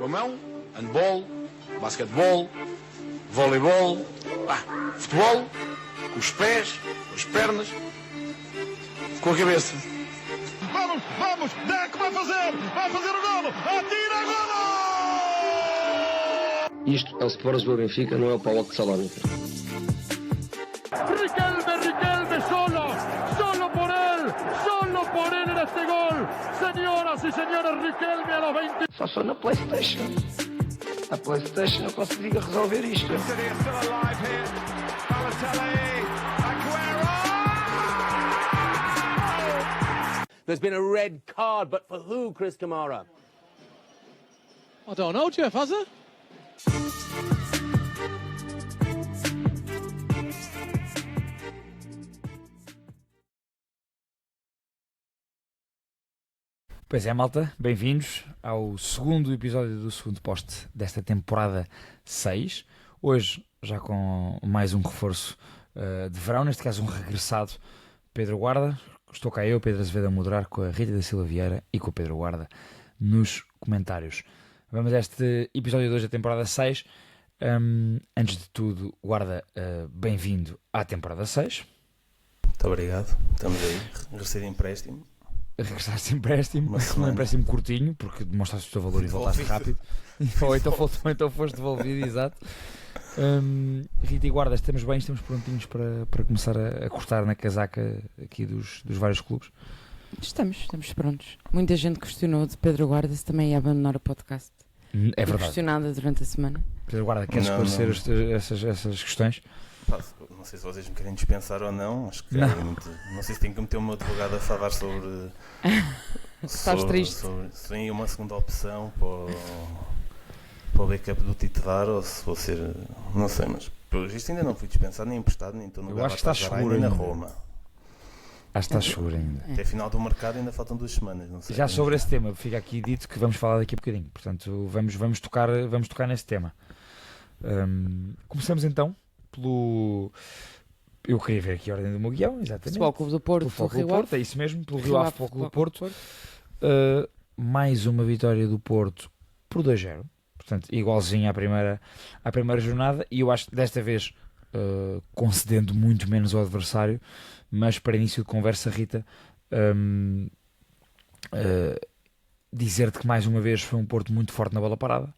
Com a mão, handball, basquetebol, voleibol, futebol, com os pés, com as pernas, com a cabeça. Vamos, Deco vai fazer o golo, atira, golo! Isto é o Sport do Benfica, não é o PAOK de Salónica. Riquelme, solo por él en este gol. Señoras y señores, Riquelme a los 20. Só sou na PlayStation. A PlayStation eu consigo resolver isto. There's been a red card, but for who, Chris Kamara? I don't know, Jeff, has it? Pois é, malta, bem-vindos ao segundo episódio do segundo poste desta temporada 6. Hoje, já com mais um reforço de verão, neste caso um regressado, Pedro Guarda. Estou cá eu, Pedro Azevedo, a moderar com a Rita da Silva Vieira e com o Pedro Guarda nos comentários. Vamos a este episódio 2 da temporada 6. Antes de tudo, Guarda, bem-vindo à temporada 6. Muito obrigado, estamos aí, regressei de empréstimo. Regressaste de empréstimo, um empréstimo curtinho, porque demonstraste o teu valor e voltaste rápido. Então foste devolvido, exato. Rita e Guarda, estamos bem, estamos prontinhos para começar a cortar na casaca aqui dos vários clubes? Estamos prontos. Muita gente questionou de Pedro Guarda se também ia abandonar o podcast. É verdade. Questionada durante a semana. Pedro Guarda, queres esclarecer essas questões? Não sei se vocês me querem dispensar ou não. Acho que não sei se tenho que meter o meu advogado a falar sobre. Estás triste? Se tem uma segunda opção para o backup do titular ou se vou ser. Não sei, mas pelo visto ainda não fui dispensado, nem emprestado, nem estou no Eu acho que estás seguro ainda na Roma. Acho que estás seguro ainda. Até final do mercado ainda faltam 2 semanas. Não sei já sobre esse tema, fica aqui dito que vamos falar daqui a bocadinho. Portanto, vamos tocar nesse tema. Começamos então pelo. Eu queria ver aqui a ordem do meu guião, exatamente. Futebol Clube do Porto, pelo Rio Porto, é isso mesmo, pelo Rio Ave Futebol Clube do Porto. Mais uma vitória do Porto por 2-0, portanto, igualzinho à primeira jornada, e eu acho que desta vez concedendo muito menos ao adversário, mas para início de conversa, Rita, dizer-te que mais uma vez foi um Porto muito forte na bola parada,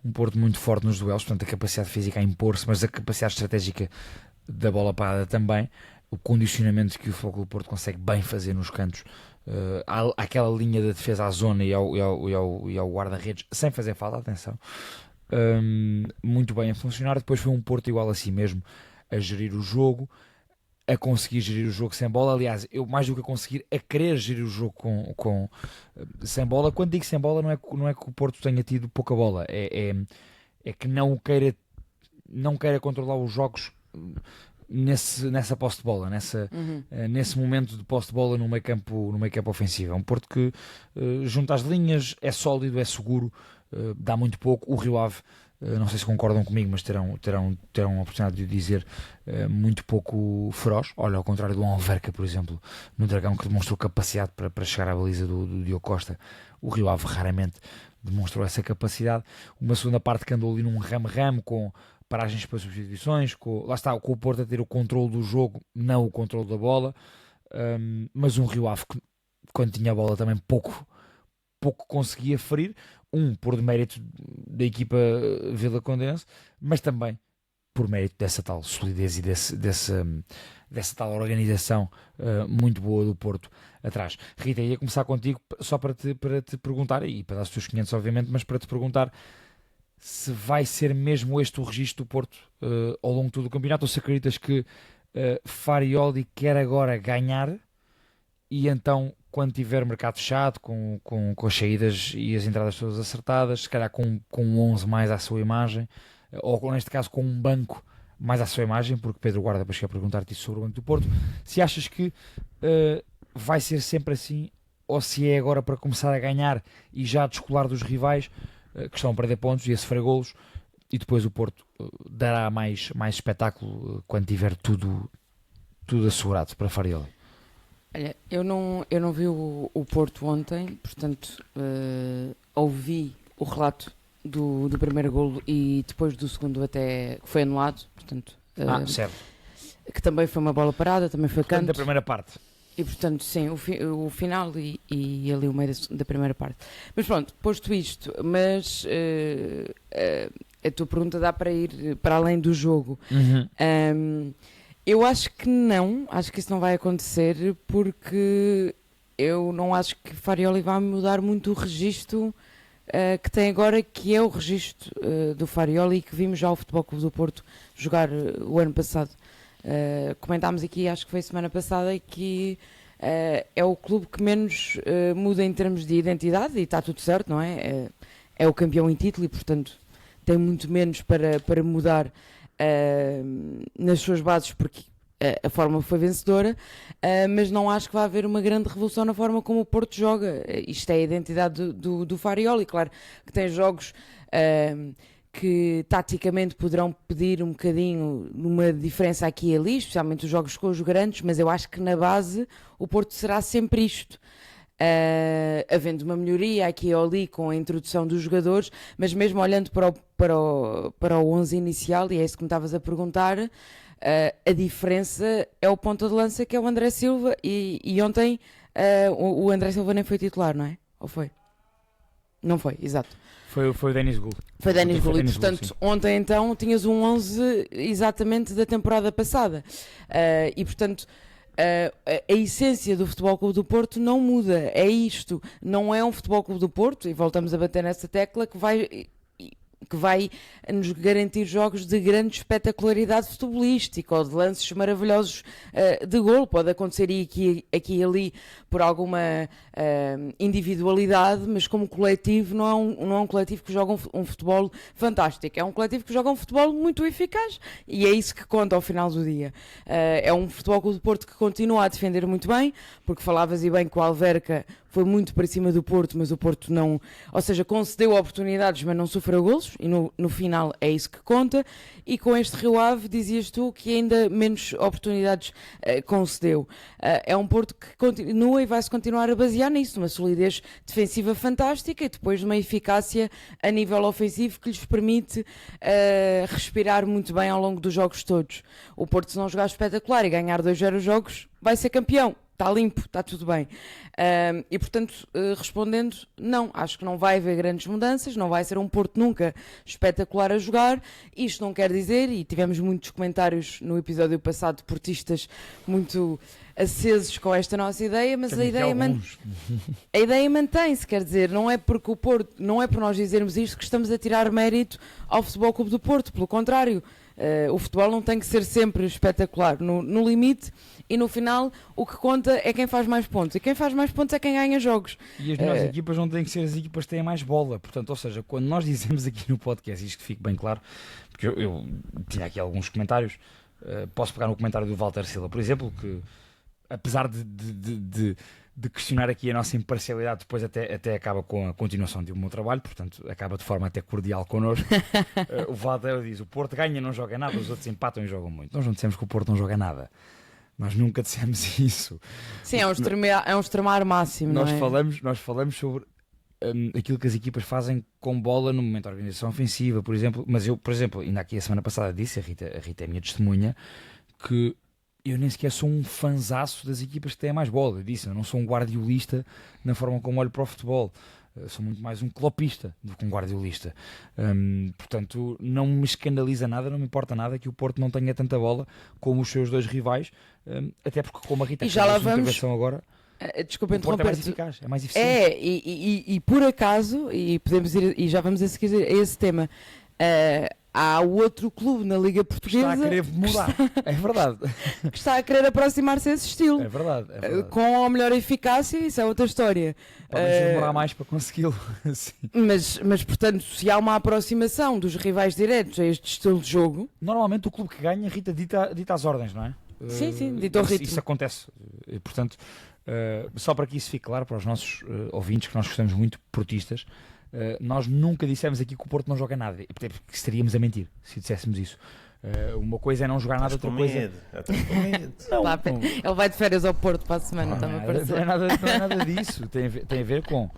um Porto muito forte nos duelos, portanto a capacidade física a impor-se, mas a capacidade estratégica da bola parada também, o condicionamento que o Futebol Clube do Porto consegue bem fazer nos cantos, aquela linha da defesa à zona e ao guarda-redes, sem fazer falta, atenção, muito bem a funcionar. Depois foi um Porto igual a si mesmo, a gerir o jogo, a conseguir gerir o jogo sem bola. Aliás, eu mais do que a conseguir, a querer gerir o jogo sem bola. Quando digo sem bola, não é que o Porto tenha tido pouca bola, é que não queira controlar os jogos nessa posse de bola, nesse momento de posse de bola no meio campo ofensivo. É um Porto que junta as linhas, é sólido, é seguro, dá muito pouco. O Rio Ave, não sei se concordam comigo, mas terão a oportunidade de o dizer, muito pouco feroz. Olha, ao contrário do Alverca, por exemplo, no Dragão, que demonstrou capacidade para chegar à baliza do Diogo Costa, o Rio Ave raramente demonstrou essa capacidade. Uma segunda parte que andou ali num ramo-ramo, com paragens para substituições, com o Porto a ter o controle do jogo, não o controle da bola, mas um Rio Ave que, quando tinha a bola, também pouco conseguia ferir, por demérito da equipa Vila Condense, mas também por mérito dessa tal solidez e dessa tal organização muito boa do Porto atrás. Rita, ia começar contigo só para te perguntar, e para dar os teus 500 obviamente, mas para te perguntar se vai ser mesmo este o registro do Porto ao longo de todo o campeonato, ou se acreditas que Farioli quer agora ganhar e então, quando tiver mercado fechado, com as saídas e as entradas todas acertadas, se calhar com um 11 mais à sua imagem, ou neste caso com um banco mais à sua imagem, porque Pedro Guarda depois quer perguntar-te isso sobre o Banco do Porto, se achas que vai ser sempre assim, ou se é agora para começar a ganhar e já descolar dos rivais que estão a perder pontos e a sofrer golos, e depois o Porto dará mais espetáculo quando tiver tudo assegurado para Farioli. Olha, eu não vi o Porto ontem, portanto ouvi o relato do primeiro golo e depois do segundo até que foi anulado, portanto, Certo. que também foi uma bola parada, também foi Portanto, canto. da primeira parte. E portanto, sim, o final e ali o meio da primeira parte. Mas pronto, posto isto, mas a tua pergunta dá para ir para além do jogo. Eu acho que não, acho que isso não vai acontecer, porque eu não acho que Farioli vai mudar muito o registro que tem agora, que é o registro do Farioli, que vimos já o Futebol Clube do Porto jogar o ano passado. Comentámos aqui, acho que foi semana passada, que é o clube que menos muda em termos de identidade, e está tudo certo, não é? É o campeão em título e, portanto, tem muito menos para mudar nas suas bases, porque a forma foi vencedora, mas não acho que vai haver uma grande revolução na forma como o Porto joga. Isto é a identidade do Farioli. Claro que tem jogos que taticamente poderão pedir um bocadinho numa diferença aqui e ali, especialmente os jogos com os grandes, mas eu acho que na base o Porto será sempre isto. Havendo uma melhoria aqui ou ali com a introdução dos jogadores, mas mesmo olhando para o 11 inicial, e é isso que me estavas a perguntar, a diferença é o ponta de lança, que é o André Silva, e ontem o André Silva nem foi titular, não é? Ou foi? Não foi, exato. Foi o Denis Gould. Foi Denis Gould, e Denis Gould, portanto sim. ontem então tinhas um 11 exatamente da temporada passada, e portanto a essência do Futebol Clube do Porto não muda, é isto, não é um Futebol Clube do Porto, e voltamos a bater nessa tecla, que vai nos garantir jogos de grande espetacularidade futebolística ou de lances maravilhosos de golo. Pode acontecer aqui e ali por alguma individualidade, mas como coletivo não é um coletivo que joga um futebol fantástico, é um coletivo que joga um futebol muito eficaz, e é isso que conta ao final do dia. É um Futebol Clube do Porto que continua a defender muito bem, porque falavas e bem que o Alverca foi muito para cima do Porto, mas o Porto não, ou seja, concedeu oportunidades, mas não sofreu golos, e no final é isso que conta. E com este Rio Ave, dizias tu que ainda menos oportunidades concedeu. É um Porto que continua e vai-se continuar a basear nisso, uma solidez defensiva fantástica e depois uma eficácia a nível ofensivo que lhes permite respirar muito bem ao longo dos jogos todos. O Porto, se não jogar espetacular e ganhar 2-0 jogos, vai ser campeão. Está limpo, está tudo bem. E portanto, respondendo, não, acho que não vai haver grandes mudanças, não vai ser um Porto nunca espetacular a jogar. Isto não quer dizer, e tivemos muitos comentários no episódio passado de portistas muito acesos com esta nossa ideia, mas a ideia mantém-se, quer dizer, não é porque o Porto, não é por nós dizermos isto que estamos a tirar mérito ao Futebol Clube do Porto, pelo contrário. O futebol não tem que ser sempre espetacular, no limite, e no final o que conta é quem faz mais pontos, e quem faz mais pontos é quem ganha jogos. E as melhores equipas não têm que ser as equipas que têm mais bola, portanto, ou seja, quando nós dizemos aqui no podcast, isto que fique bem claro, porque eu tinha aqui alguns comentários, posso pegar no comentário do Walter Silva, por exemplo, que apesar de questionar aqui a nossa imparcialidade, depois até acaba com a continuação do meu trabalho, portanto acaba de forma até cordial connosco. O Walter diz: o Porto ganha, não joga nada, os outros empatam e jogam muito. Nós não dissemos que o Porto não joga nada, nós nunca dissemos isso. Sim, é um extremar máximo. Nós falamos sobre aquilo que as equipas fazem com bola no momento da organização ofensiva, por exemplo. Mas eu, por exemplo, ainda aqui a semana passada disse, a Rita é a minha testemunha, que eu nem sequer sou um fanzaço das equipas que têm mais bola. Eu disse, eu não sou um guardiolista na forma como olho para o futebol. Eu sou muito mais um clopista do que um guardiolista. Portanto, não me escandaliza nada, não me importa nada que o Porto não tenha tanta bola como os seus dois rivais, até porque, como a Rita e já lá vamos agora, desculpa o Porto é mais interromper-te. eficaz, é mais eficiente. E por acaso, e podemos ir, e já vamos a seguir a esse tema, há outro clube na Liga Portuguesa está a querer mudar, é verdade. Que está a querer aproximar-se a esse estilo. É verdade. Com a melhor eficácia, isso é outra história. Podem demorar mais para consegui-lo. Mas, portanto, se há uma aproximação dos rivais diretos a este estilo de jogo... Normalmente o clube que ganha, Rita, dita as ordens, não é? Sim, dita o ritmo. Isso acontece. E, portanto, só para que isso fique claro para os nossos ouvintes, que nós gostamos muito, portistas, nós nunca dissemos aqui que o Porto não joga nada, porque estaríamos a mentir se disséssemos isso. Uma coisa é não jogar nada, outra coisa... Ele vai de férias ao Porto para a semana, não é nada disso. Tem a ver com,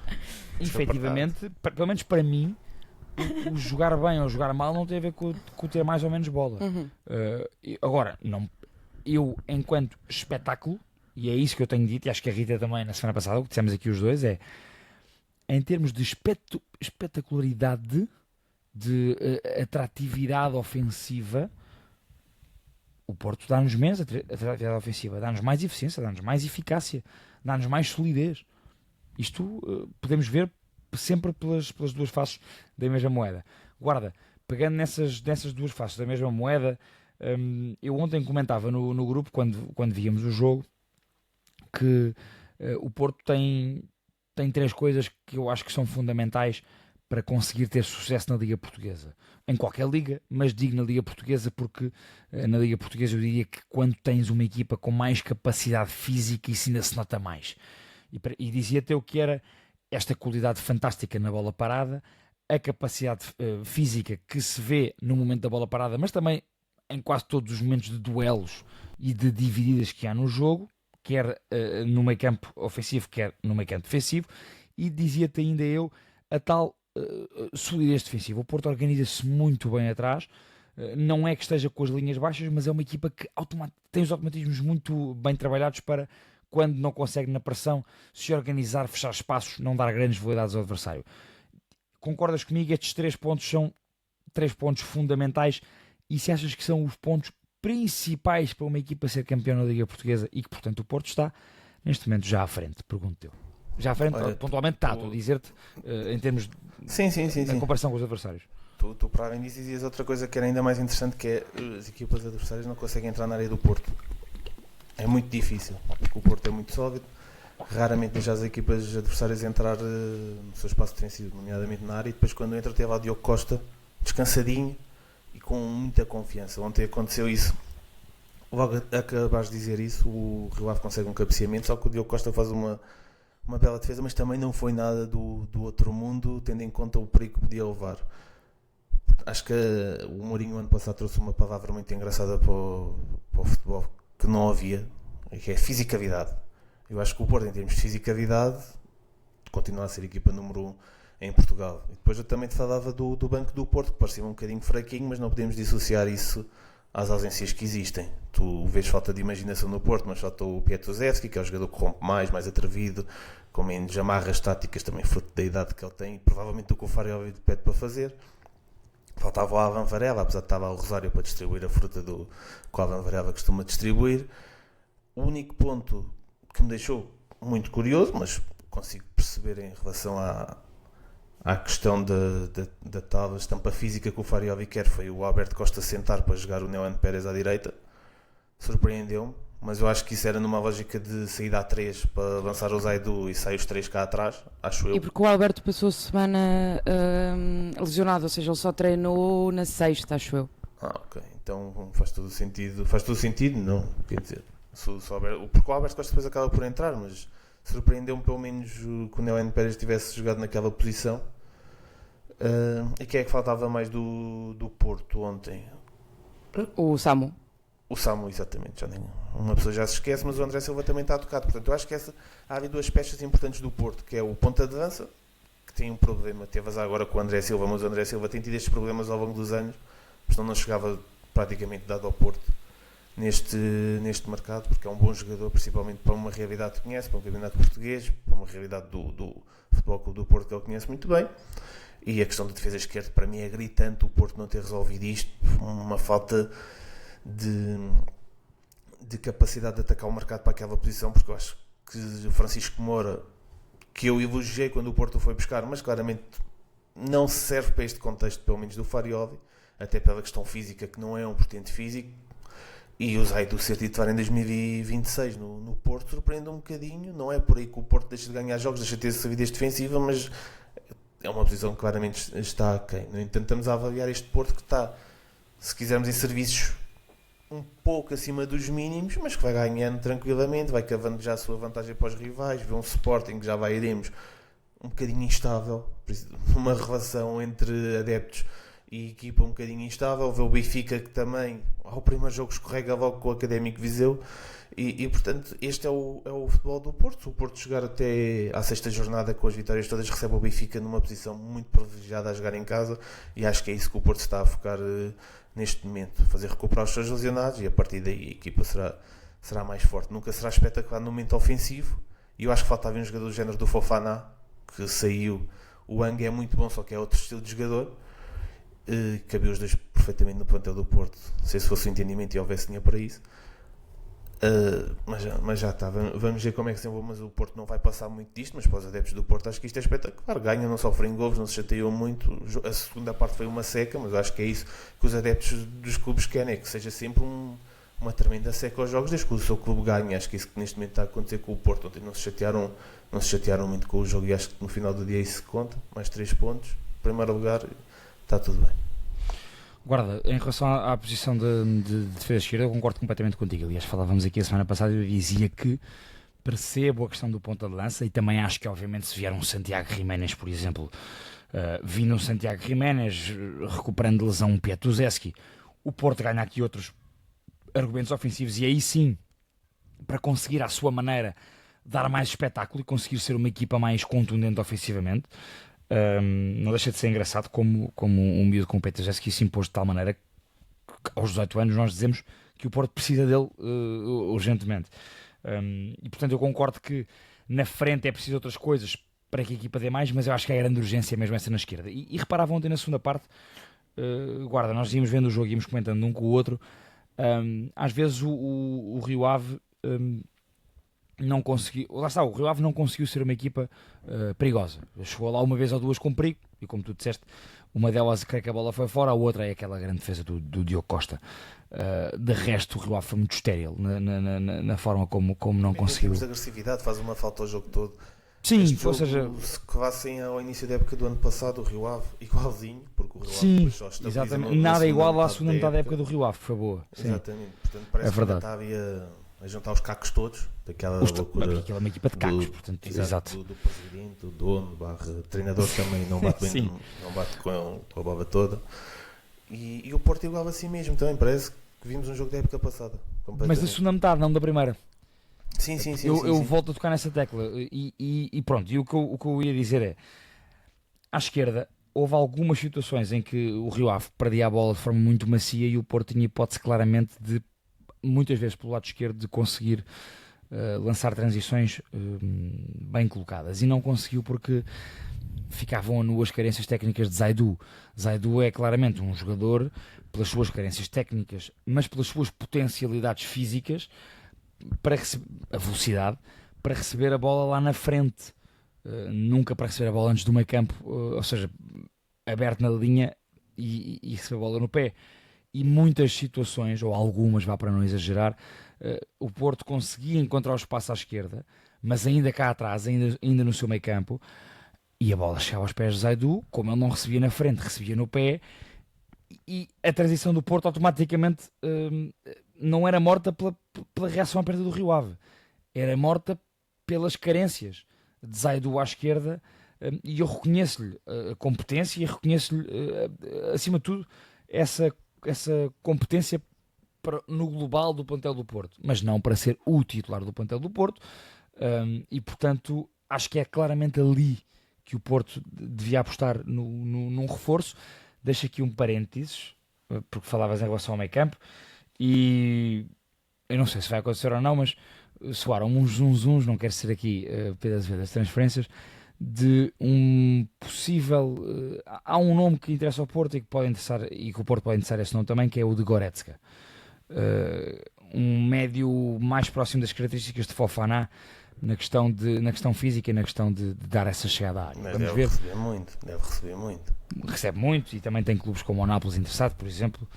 efetivamente, pelo menos para mim, o jogar bem ou jogar mal não tem a ver com ter mais ou menos bola. Agora, eu, enquanto espetáculo, e é isso que eu tenho dito, e acho que a Rita também na semana passada, o que dissemos aqui os dois, é em termos de espetacularidade, de atratividade ofensiva, o Porto dá-nos menos atratividade ofensiva, dá-nos mais eficiência, dá-nos mais eficácia, dá-nos mais solidez. Isto podemos ver sempre pelas duas faces da mesma moeda. Guarda, pegando nessas duas faces da mesma moeda, eu ontem comentava no grupo, quando víamos o jogo, que o Porto tem 3 coisas que eu acho que são fundamentais para conseguir ter sucesso na Liga Portuguesa. Em qualquer liga, mas digo na Liga Portuguesa porque na Liga Portuguesa eu diria que quando tens uma equipa com mais capacidade física, isso ainda se nota mais. E dizia-te eu que era esta qualidade fantástica na bola parada, a capacidade física que se vê no momento da bola parada, mas também em quase todos os momentos de duelos e de divididas que há no jogo, quer no meio campo ofensivo, quer no meio campo defensivo, e dizia-te ainda eu a tal solidez defensiva. O Porto organiza-se muito bem atrás, não é que esteja com as linhas baixas, mas é uma equipa que tem os automatismos muito bem trabalhados para, quando não consegue na pressão, se organizar, fechar espaços, não dar grandes velocidades ao adversário. Concordas comigo? Estes 3 pontos são 3 pontos fundamentais, e se achas que são os pontos principais para uma equipa ser campeã na Liga Portuguesa e que, portanto, o Porto está, neste momento, já à frente, pergunto-eu. Já à frente, pontualmente está, estou a dizer-te, em termos da comparação com os adversários. Tu para além disso dizias outra coisa que era ainda mais interessante, que é as equipas adversárias não conseguem entrar na área do Porto. É muito difícil, porque o Porto é muito sólido, raramente deixa as equipas adversárias entrar no seu espaço defensivo, nomeadamente na área, e depois quando entra teve lá o Diogo Costa, descansadinho e com muita confiança. Ontem aconteceu isso. Logo acabaste de dizer isso, o Rio Ave consegue um cabeceamento, só que o Diogo Costa faz uma bela defesa, mas também não foi nada do outro mundo, tendo em conta o perigo que podia levar. Acho que o Mourinho ano passado trouxe uma palavra muito engraçada para o futebol que não havia, que é fisicalidade. Eu acho que o Porto, em termos de fisicalidade, continua a ser a equipa número 1 em Portugal. E depois eu também te falava do banco do Porto, que parecia um bocadinho fraquinho, mas não podemos dissociar isso às ausências que existem. Tu vês falta de imaginação no Porto, mas falta o Pietuzewski, que é o jogador que rompe mais atrevido, com menos amarras táticas, também fruto da idade que ele tem, e provavelmente o que o Fário pede para fazer. Faltava o Alan Varela, apesar de estar lá o Rosário para distribuir a fruta que o Alan Varela costuma distribuir. O único ponto que me deixou muito curioso, mas consigo perceber em relação à questão da tal estampa física que o Fariovi quer, foi o Alberto Costa sentar para jogar o Neoan Pérez à direita. Surpreendeu-me, mas eu acho que isso era numa lógica de saída a 3 para avançar o Zaidu e sair os 3 cá atrás, acho eu. E porque o Alberto passou a semana lesionado, ou seja, ele só treinou na sexta, acho eu. Ok, então faz todo o sentido, não, quer dizer, porque o Alberto Costa depois acaba por entrar, mas surpreendeu-me pelo menos que o Neoan Pérez tivesse jogado naquela posição. E quem é que faltava mais do Porto ontem? O Samu. O Samu, exatamente, uma pessoa já se esquece, mas o André Silva também está tocado. Portanto, eu acho que há ali 2 peças importantes do Porto, que é o ponta de lança, que tem um problema, teve agora com o André Silva, mas o André Silva tem tido estes problemas ao longo dos anos, senão não chegava praticamente dado ao Porto neste mercado, porque é um bom jogador, principalmente para uma realidade que conhece, para um campeonato português, para uma realidade do Futebol Clube do Porto que ele conhece muito bem. E a questão da defesa esquerda, para mim, é gritante o Porto não ter resolvido isto, uma falta de capacidade de atacar o mercado para aquela posição, porque eu acho que o Francisco Moura, que eu elogiei quando o Porto foi buscar, mas claramente não serve para este contexto, pelo menos do Fariovi, até pela questão física, que não é um portento físico, e o Zaidu ser titular em 2026 no Porto surpreende um bocadinho. Não é por aí que o Porto deixa de ganhar jogos, deixa de ter solidez defensiva, mas é uma posição que claramente está aquém. No entanto, estamos a avaliar este Porto que está, se quisermos, em serviços um pouco acima dos mínimos, mas que vai ganhando tranquilamente, vai cavando já a sua vantagem para os rivais, vê um Sporting que já vai iremos um bocadinho instável, uma relação entre adeptos e equipa um bocadinho instável. Vê o Benfica que também ao primeiro jogo escorrega logo com o Académico Viseu e portanto este é o futebol do Porto. O Porto chegar até à 6ª jornada com as vitórias todas, recebe o Benfica numa posição muito privilegiada a jogar em casa, e acho que é isso que o Porto está a focar neste momento, fazer recuperar os seus lesionados, e a partir daí a equipa será mais forte. Nunca será espetacular no momento ofensivo, e eu acho que faltava um jogador do género do Fofana, que saiu. O Ang é muito bom, só que é outro estilo de jogador. Cabia os dois perfeitamente no plantel do Porto, se fosse o entendimento e houvesse dinheiro para isso. Mas já está, vamos ver como é que se envolve. Mas o Porto não vai passar muito disto, mas para os adeptos do Porto acho que isto é espetacular. Ganham, não sofrem golos, não se chateiam muito. A segunda parte foi uma seca, mas acho que é isso que os adeptos dos clubes querem, é que seja sempre uma tremenda seca aos jogos, desde que o seu clube ganhe. Acho que é isso que neste momento está a acontecer com o Porto. Ontem não se chatearam muito com o jogo, e acho que no final do dia isso conta. Mais 3 pontos, primeiro lugar, está tudo bem. Guarda, em relação à posição de defesa esquerda, eu concordo completamente contigo. Aliás, falávamos aqui a semana passada e eu dizia que percebo a questão do ponta de lança, e também acho que obviamente se vier um Santiago Jiménez, por exemplo, vindo um Santiago Jiménez recuperando de lesão um Piatuszewski, o Porto ganha aqui outros argumentos ofensivos, e aí sim, para conseguir à sua maneira dar mais espetáculo e conseguir ser uma equipa mais contundente ofensivamente. Não deixa de ser engraçado como um miúdo com o Piatuszewski se impôs de tal maneira que aos 18 anos nós dizemos que o Porto precisa dele urgentemente. E portanto eu concordo que na frente é preciso outras coisas para que a equipa dê mais, mas eu acho que a grande urgência é mesmo essa na esquerda. E reparava ontem na segunda parte, Guarda, nós íamos vendo o jogo, íamos comentando um com o outro. Às vezes o Rio Ave não conseguiu, lá está, o Rio Ave não conseguiu ser uma equipa perigosa. Chegou lá uma vez ou duas com perigo, e como tu disseste, uma delas creio que a bola foi fora, a outra é aquela grande defesa do Diogo Costa. De resto o Rio Ave foi muito estéril na forma como não conseguiu. Em termos de agressividade, faz uma falta ao jogo todo. Sim, ou seja, se colassem ao início da época do ano passado, o Rio Ave igualzinho, porque o Rio Ave sim, só exatamente, nada igual à segunda metade da época do Rio Ave, foi boa. Exatamente, portanto parece que estava a juntar os cacos todos daquela loucura. Aquela é uma equipa de cacos, portanto, exato. Do presidente, do dono, treinador também não bate bem, não bate com a bola toda. E o Porto igual assim mesmo, também parece que vimos um jogo da época passada. Mas da segunda metade, não da primeira. Sim. Eu volto a tocar nessa tecla e pronto, e o que eu ia dizer é, à esquerda houve algumas situações em que o Rio Ave perdia a bola de forma muito macia e o Porto tinha hipótese claramente de, muitas vezes pelo lado esquerdo, de conseguir lançar transições bem colocadas, e não conseguiu porque ficavam a nu as carências técnicas de Zaidu. Zaidu é claramente um jogador, pelas suas carências técnicas, mas pelas suas potencialidades físicas, para a velocidade, para receber a bola lá na frente, nunca para receber a bola antes do meio campo, ou seja, aberto na linha e receber a bola no pé. E muitas situações, ou algumas, vá para não exagerar, o Porto conseguia encontrar o espaço à esquerda, mas ainda cá atrás, ainda no seu meio campo, e a bola chegava aos pés de Zaidu, como ele não recebia na frente, recebia no pé, e a transição do Porto automaticamente não era morta pela reação à perda do Rio Ave, era morta pelas carências de Zaidu à esquerda, e eu reconheço-lhe a competência e reconheço-lhe, acima de tudo, essa competência no global do plantel do Porto, mas não para ser o titular do plantel do Porto, e portanto acho que é claramente ali que o Porto devia apostar num reforço. Deixo aqui um parênteses, porque falavas em relação ao meio campo, e eu não sei se vai acontecer ou não, mas soaram uns zunzuns, não quero ser aqui Pedro Azevedo das transferências, de um possível... há um nome que interessa ao Porto e que pode interessar, e que o Porto pode interessar esse nome também, que é o de Goretzka. Um médio mais próximo das características de Fofana na questão física e na questão de dar essa chegada à área. Mas Vamos deve ver. receber muito. Recebe muito, e também tem clubes como o Nápoles interessado, por exemplo.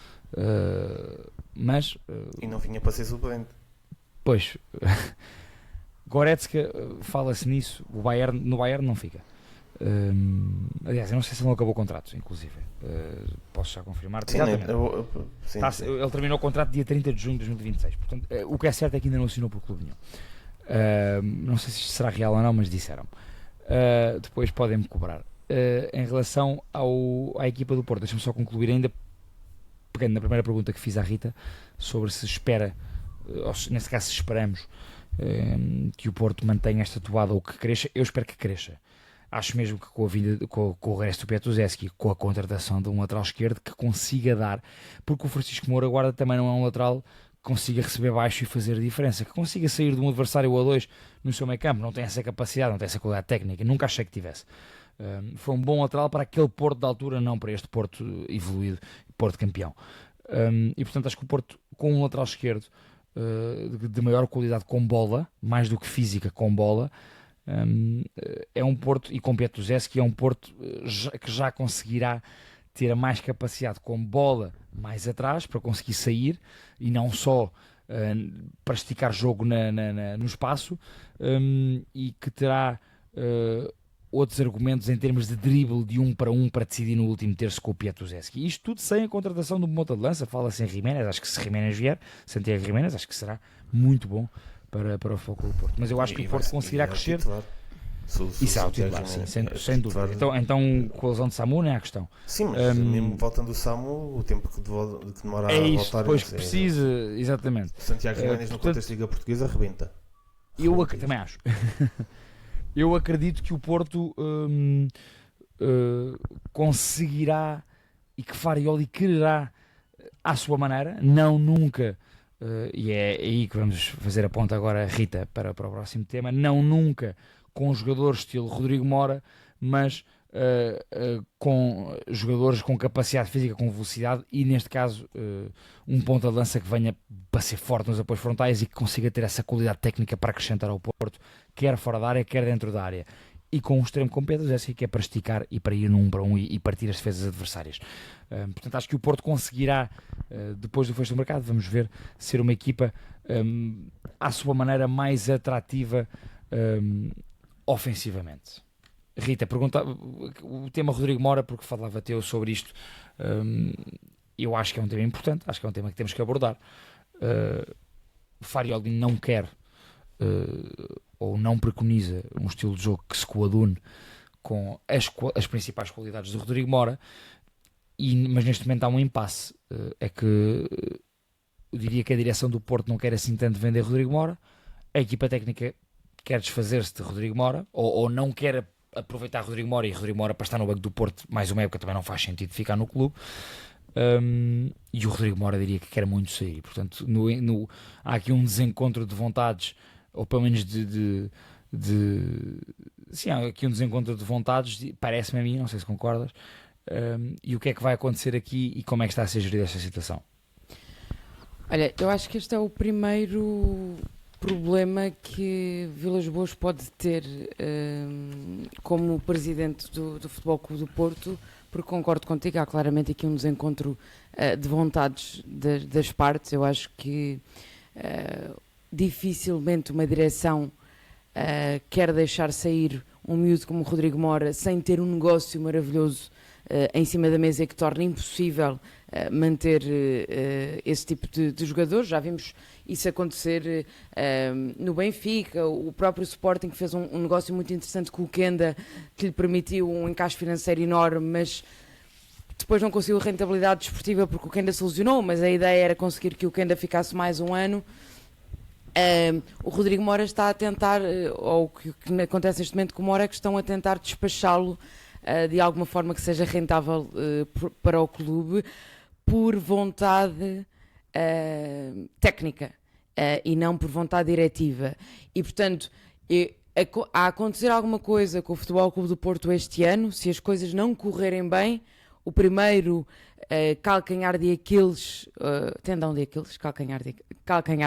Mas... e não vinha para ser suplente. Pois... Goretzka, fala-se nisso, no Bayern não fica. Aliás, eu não sei se ele não acabou o contrato, inclusive. Posso já confirmar? Sim, ele terminou o contrato dia 30 de junho de 2026. Portanto, o que é certo é que ainda não assinou por clube nenhum. Não sei se isto será real ou não, mas disseram. Depois podem-me cobrar. em relação à equipa do Porto, deixa-me só concluir ainda, pegando na primeira pergunta que fiz à Rita, sobre se espera, ou nesse caso se esperamos, que o Porto mantenha esta toada ou que cresça. Eu espero que cresça. Acho mesmo que com o resto do Piatusevski, com a contratação de um lateral esquerdo, que consiga dar, porque o Francisco Moura Guarda também não é um lateral que consiga receber baixo e fazer a diferença, que consiga sair de um adversário a dois no seu meio campo. Não tem essa capacidade, não tem essa qualidade técnica, nunca achei que tivesse. Foi um bom lateral para aquele Porto da altura, não para este Porto evoluído, Porto campeão. E portanto acho que o Porto, com um lateral esquerdo de maior qualidade com bola, mais do que física com bola, é um Porto, e com Piatusevski é um Porto que já conseguirá ter mais capacidade com bola mais atrás para conseguir sair e não só para esticar jogo no espaço, e que terá outros argumentos em termos de drible de 1 para decidir no último terço com o Piatusevski. Isto tudo sem a contratação do ponta de lança. Fala-se em Giménez, acho que se Giménez vier, Santiago Giménez, acho que será muito bom para o Foco do Porto. Mas eu acho que o Porto conseguirá crescer. E será o titular, sim, sem dúvida. Então, com a lesão de Samu não é a questão. Sim, mas mesmo voltando o Samu, o tempo que demora a isso, voltar... depois que precisa, exatamente. Santiago Giménez no contexto da Liga Portuguesa rebenta. Eu também acho. Eu acredito que o Porto conseguirá, e que Farioli quererá à sua maneira, não nunca, e é aí que vamos fazer a ponta agora, Rita, para o próximo tema, não nunca com jogadores estilo Rodrigo Mora, mas com jogadores com capacidade física, com velocidade, e neste caso um ponta de lança que venha para ser forte nos apoios frontais e que consiga ter essa qualidade técnica para acrescentar ao Porto, quer fora da área, quer dentro da área, e com um extremo com Piatusevski, que é para esticar e para ir no 1 para 1 e partir as defesas adversárias. Portanto, acho que o Porto conseguirá, depois do fecho do mercado, vamos ver, ser uma equipa à sua maneira mais atrativa ofensivamente. Rita, pergunta o tema Rodrigo Mora, porque falava teu sobre isto. Eu acho que é um tema importante, acho que é um tema que temos que abordar. Farioli não quer ou não preconiza um estilo de jogo que se coadune com as principais qualidades do Rodrigo Mora, mas neste momento há um impasse. É que eu diria que a direção do Porto não quer assim tanto vender Rodrigo Mora, a equipa técnica quer desfazer-se de Rodrigo Mora, ou não quer aproveitar Rodrigo Mora, e Rodrigo Mora, para estar no banco do Porto mais uma época, também não faz sentido ficar no clube. E o Rodrigo Mora diria que quer muito sair. Portanto, há aqui um desencontro de vontades, ou pelo menos sim, há aqui um desencontro de vontades, parece-me a mim, não sei se concordas. E o que é que vai acontecer aqui e como é que está a ser gerida esta situação? Olha, eu acho que este é o primeiro problema que Vilas Boas pode ter como presidente do Futebol Clube do Porto, porque concordo contigo, há claramente aqui um desencontro de vontades das partes. Eu acho que dificilmente uma direção quer deixar sair um miúdo como o Rodrigo Mora sem ter um negócio maravilhoso em cima da mesa, que torna impossível manter esse tipo de jogadores. Já vimos isso acontecer no Benfica, o próprio Sporting, que fez um negócio muito interessante com o Kenda, que lhe permitiu um encaixe financeiro enorme, mas depois não conseguiu rentabilidade desportiva porque o Kenda se lesionou, mas a ideia era conseguir que o Kenda ficasse mais um ano. O Rodrigo Mora está a tentar, ou o que acontece neste momento com o Mora, é que estão a tentar despachá-lo de alguma forma que seja rentável para o clube, por vontade técnica e não por vontade diretiva. E portanto, a acontecer alguma coisa com o Futebol Clube do Porto este ano, se as coisas não correrem bem, o primeiro calcanhar de Aquiles, tendão de Aquiles, calcanhar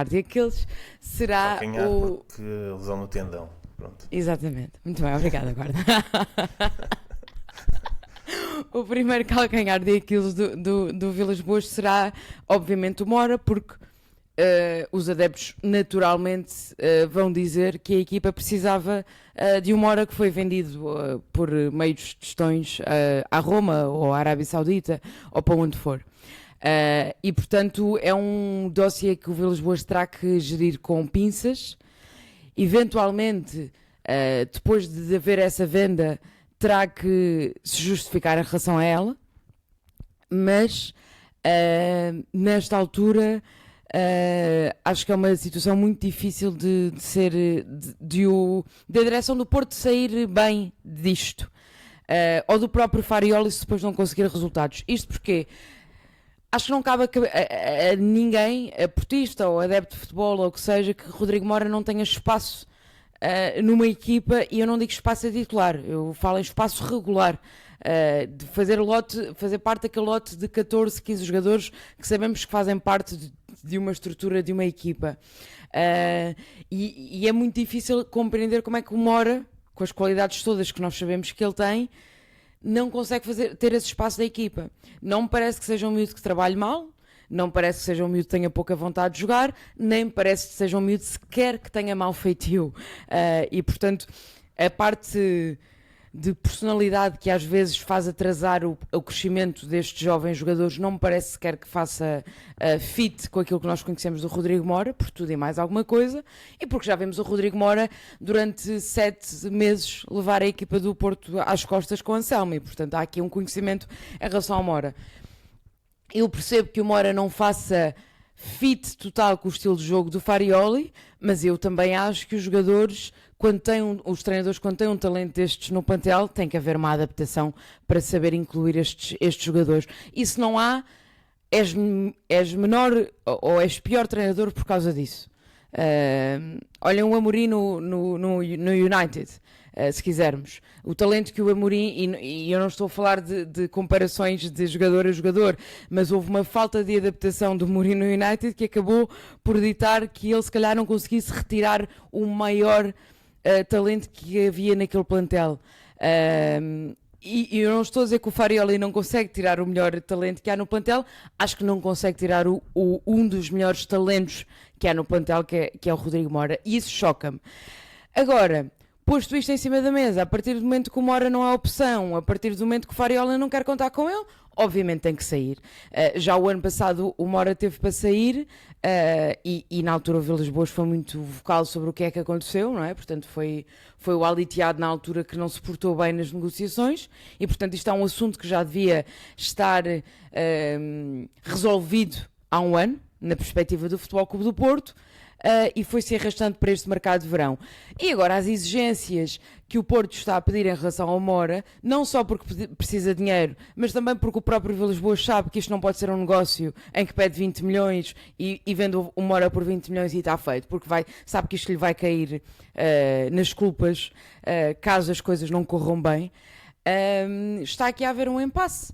de Aquiles, será calcanhar porque lesão no tendão. Pronto. Exatamente. Muito bem, obrigada, guarda. O primeiro calcanhar de Aquiles do Vilas Boas será, obviamente, o Mora, porque os adeptos naturalmente vão dizer que a equipa precisava de um Mora, que foi vendido por meios de tostões à Roma ou à Arábia Saudita ou para onde for. E portanto é um dossiê que o Vilas Boas terá que gerir com pinças. Eventualmente, depois de haver essa venda, terá que se justificar em relação a ela, mas nesta altura acho que é uma situação muito difícil de da direção do Porto sair bem disto, ou do próprio Farioli se depois não conseguir resultados. Isto porque acho que não cabe a ninguém, a portista ou adepto de futebol ou o que seja, que Rodrigo Mora não tenha espaço numa equipa, e eu não digo espaço a titular, eu falo em espaço regular, de fazer parte daquele lote de 14, 15 jogadores que sabemos que fazem parte de uma estrutura de uma equipa, e é muito difícil compreender como é que o Mora, com as qualidades todas que nós sabemos que ele tem, não consegue ter esse espaço da equipa. Não me parece que seja um miúdo que trabalhe mal, não parece que seja um miúdo que tenha pouca vontade de jogar, nem me parece que seja um miúdo sequer que tenha mau feitio. E, portanto, a parte de personalidade que às vezes faz atrasar o crescimento destes jovens jogadores não me parece sequer que faça fit com aquilo que nós conhecemos do Rodrigo Mora, por tudo e mais alguma coisa, e porque já vimos o Rodrigo Mora durante 7 meses levar a equipa do Porto às costas com o Anselmo, e portanto há aqui um conhecimento em relação ao Mora. Eu percebo que o Mora não faça fit total com o estilo de jogo do Farioli, mas eu também acho que os jogadores, os treinadores, quando têm um talento destes no plantel, tem que haver uma adaptação para saber incluir estes jogadores. E se não há, és menor ou és pior treinador por causa disso. Olhem o Amorim no United, se quisermos. O talento que o Amorim, e eu não estou a falar de comparações de jogador a jogador, mas houve uma falta de adaptação do Amorim no United que acabou por ditar que ele se calhar não conseguisse retirar o maior talento que havia naquele plantel. E eu não estou a dizer que o Farioli não consegue tirar o melhor talento que há no plantel, acho que não consegue tirar um dos melhores talentos que há no plantel, que é o Rodrigo Mora, e isso choca-me. Agora, posto isto em cima da mesa, a partir do momento que o Mora não é opção, a partir do momento que o Farioli não quer contar com ele, obviamente tem que sair. Já o ano passado o Mora teve para sair, e na altura o Vilas Boas foi muito vocal sobre o que é que aconteceu, não é? Portanto foi o aliteado na altura que não se portou bem nas negociações, e portanto isto é um assunto que já devia estar resolvido há um ano, na perspectiva do Futebol Clube do Porto, e foi-se arrastando para este mercado de verão. E agora as exigências que o Porto está a pedir em relação ao Mora, não só porque precisa de dinheiro, mas também porque o próprio Vilas Boas sabe que isto não pode ser um negócio em que pede 20 milhões e vende o Mora por 20 milhões e está feito, porque sabe que isto lhe vai cair nas culpas caso as coisas não corram bem. Está aqui a haver um impasse.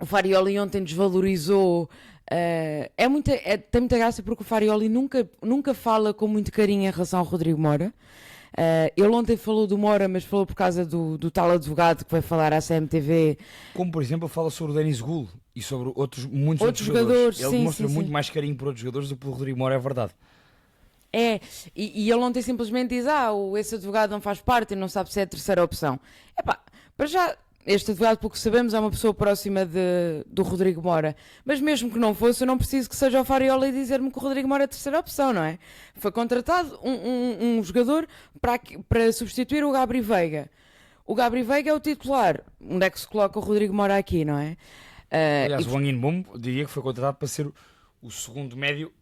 O Farioli ontem desvalorizou. Tem muita graça porque o Farioli nunca fala com muito carinho em relação ao Rodrigo Mora. Ele ontem falou do Mora, mas falou por causa do tal advogado que vai falar à CMTV. Como, por exemplo, fala sobre o Denis Gul e sobre muitos outros jogadores. Ele demonstra muito mais carinho por outros jogadores do que por Rodrigo Mora, é verdade. E ele ontem simplesmente diz: esse advogado não faz parte e não sabe se é a terceira opção. Para já, este advogado, pelo que sabemos, é uma pessoa próxima do Rodrigo Mora. Mas mesmo que não fosse, eu não preciso que seja o Farioli dizer-me que o Rodrigo Mora é a terceira opção, não é? Foi contratado um jogador para substituir o Gabri Veiga. O Gabri Veiga é o titular. Onde é que se coloca o Rodrigo Mora aqui, não é? Aliás, o Wang Inbom diria que foi contratado para ser o segundo médio,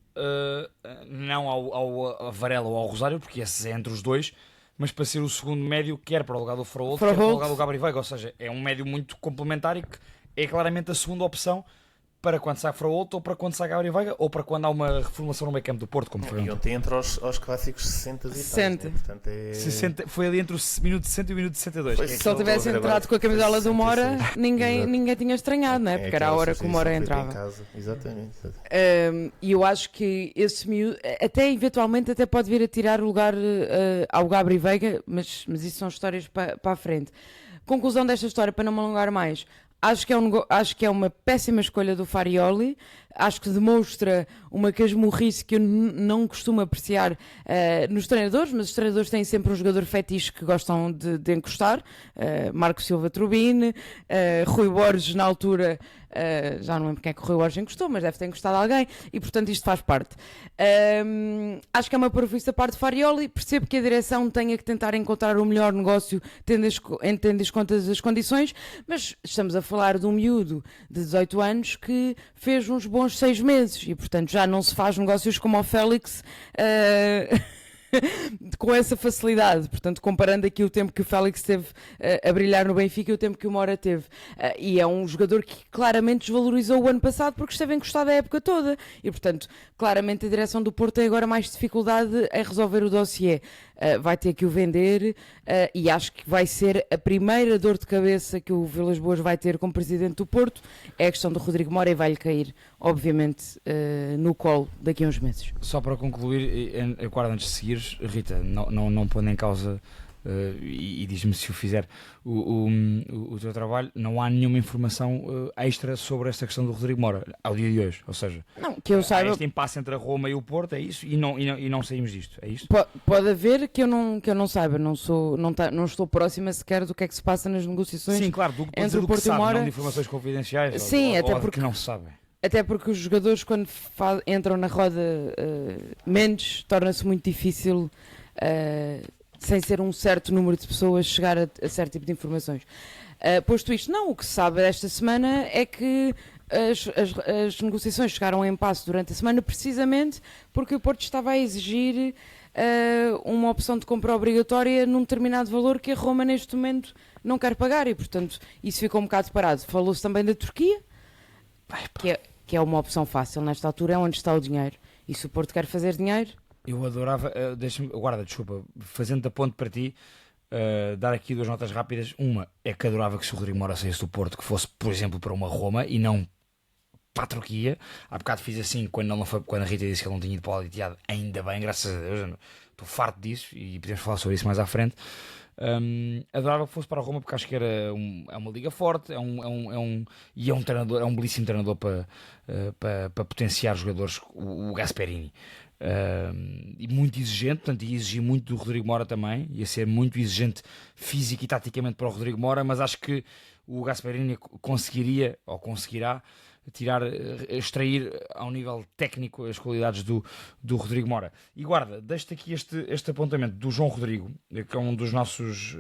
não ao Varela ou ao Rosário, porque esse é entre os dois, mas para ser o segundo médio, quer para o lugar do Fraúl, quer para o lugar do Gabri Veiga. Ou seja, é um médio muito complementar e que é claramente a segunda opção para quando sai Fraúl, ou para quando sai Gabri Veiga, ou para quando há uma reformulação no meio campo do Porto, como foi. E ontem entre aos clássicos 60 e 60. Né? Portanto, 60, foi ali entre o minuto 60 e o minuto 62. Se ele tivesse entrado com a camisola do Mora, ninguém tinha estranhado, não é? Porque era a hora que o Mora entrava. Exatamente. E eu acho que esse miúdo, eventualmente até pode vir a tirar o lugar ao Gabri Veiga, mas isso são histórias para a frente. Conclusão desta história, para não me alongar mais: acho que é uma péssima escolha do Farioli. acho que demonstra uma casmurrice que eu não costumo apreciar nos treinadores, mas os treinadores têm sempre um jogador fetiche que gostam de encostar. Marco Silva Turbine, Rui Borges na altura, já não lembro quem é que o Rui Borges encostou, mas deve ter encostado alguém, e portanto isto faz parte. Acho que é uma parvoíce da parte de Farioli. Percebo que a direção tenha que tentar encontrar o melhor negócio tendo em conta as condições, mas estamos a falar de um miúdo de 18 anos que fez uns bons 6 meses e portanto já não se faz negócios como o Félix com essa facilidade. Portanto, comparando aqui o tempo que o Félix teve a brilhar no Benfica e o tempo que o Mora teve, e é um jogador que claramente desvalorizou o ano passado porque esteve encostado a época toda e portanto claramente a direção do Porto tem agora mais dificuldade em resolver o dossiê. Vai ter que o vender e acho que vai ser a primeira dor de cabeça que o Vilas Boas vai ter como presidente do Porto, é a questão do Rodrigo Mora, e vai-lhe cair obviamente no colo daqui a uns meses. Só para concluir, agora antes de seguires, Rita, não pondo em causa e diz-me se o fizer o teu trabalho, não há nenhuma informação extra sobre esta questão do Rodrigo Mora ao dia de hoje, ou seja, não, que eu saiba, há este impasse entre a Roma e o Porto, é isso, e não saímos disto, é isto? Pode haver que eu não saiba, não estou próxima sequer do que é que se passa nas negociações. Sim, claro, entre o Porto e o Mora, não de informações confidenciais. Sim, até porque não se sabe. Até porque os jogadores, quando entram na roda Mendes, torna-se muito difícil, sem ser um certo número de pessoas, chegar a certo tipo de informações. Posto isto, não, o que se sabe esta semana é que as negociações chegaram a impasse durante a semana, precisamente porque o Porto estava a exigir uma opção de compra obrigatória num determinado valor que a Roma neste momento não quer pagar, e portanto isso ficou um bocado parado. Falou-se também da Turquia, que é uma opção fácil nesta altura, é onde está o dinheiro, e se o Porto quer fazer dinheiro... Eu adorava, desculpa, fazendo a ponte para ti, dar aqui 2 notas rápidas. Uma é que adorava que se o Rodrigo Mora saísse do Porto, que fosse, por exemplo, para uma Roma e não para a Turquia. Há bocado fiz assim quando a Rita disse que ele não tinha ido para o Al-Ittihad, ainda bem, graças a Deus, estou farto disso e podemos falar sobre isso mais à frente. Adorava que fosse para a Roma, porque acho que é uma liga forte, é um treinador, é um belíssimo treinador para potenciar jogadores, o Gasperini. E muito exigente, portanto ia exigir muito do Rodrigo Mora também, ia ser muito exigente física e taticamente para o Rodrigo Mora, mas acho que o Gasperini conseguirá extrair ao nível técnico as qualidades do Rodrigo Mora. E guarda, deixo-te aqui este apontamento do João Rodrigo, que é um dos nossos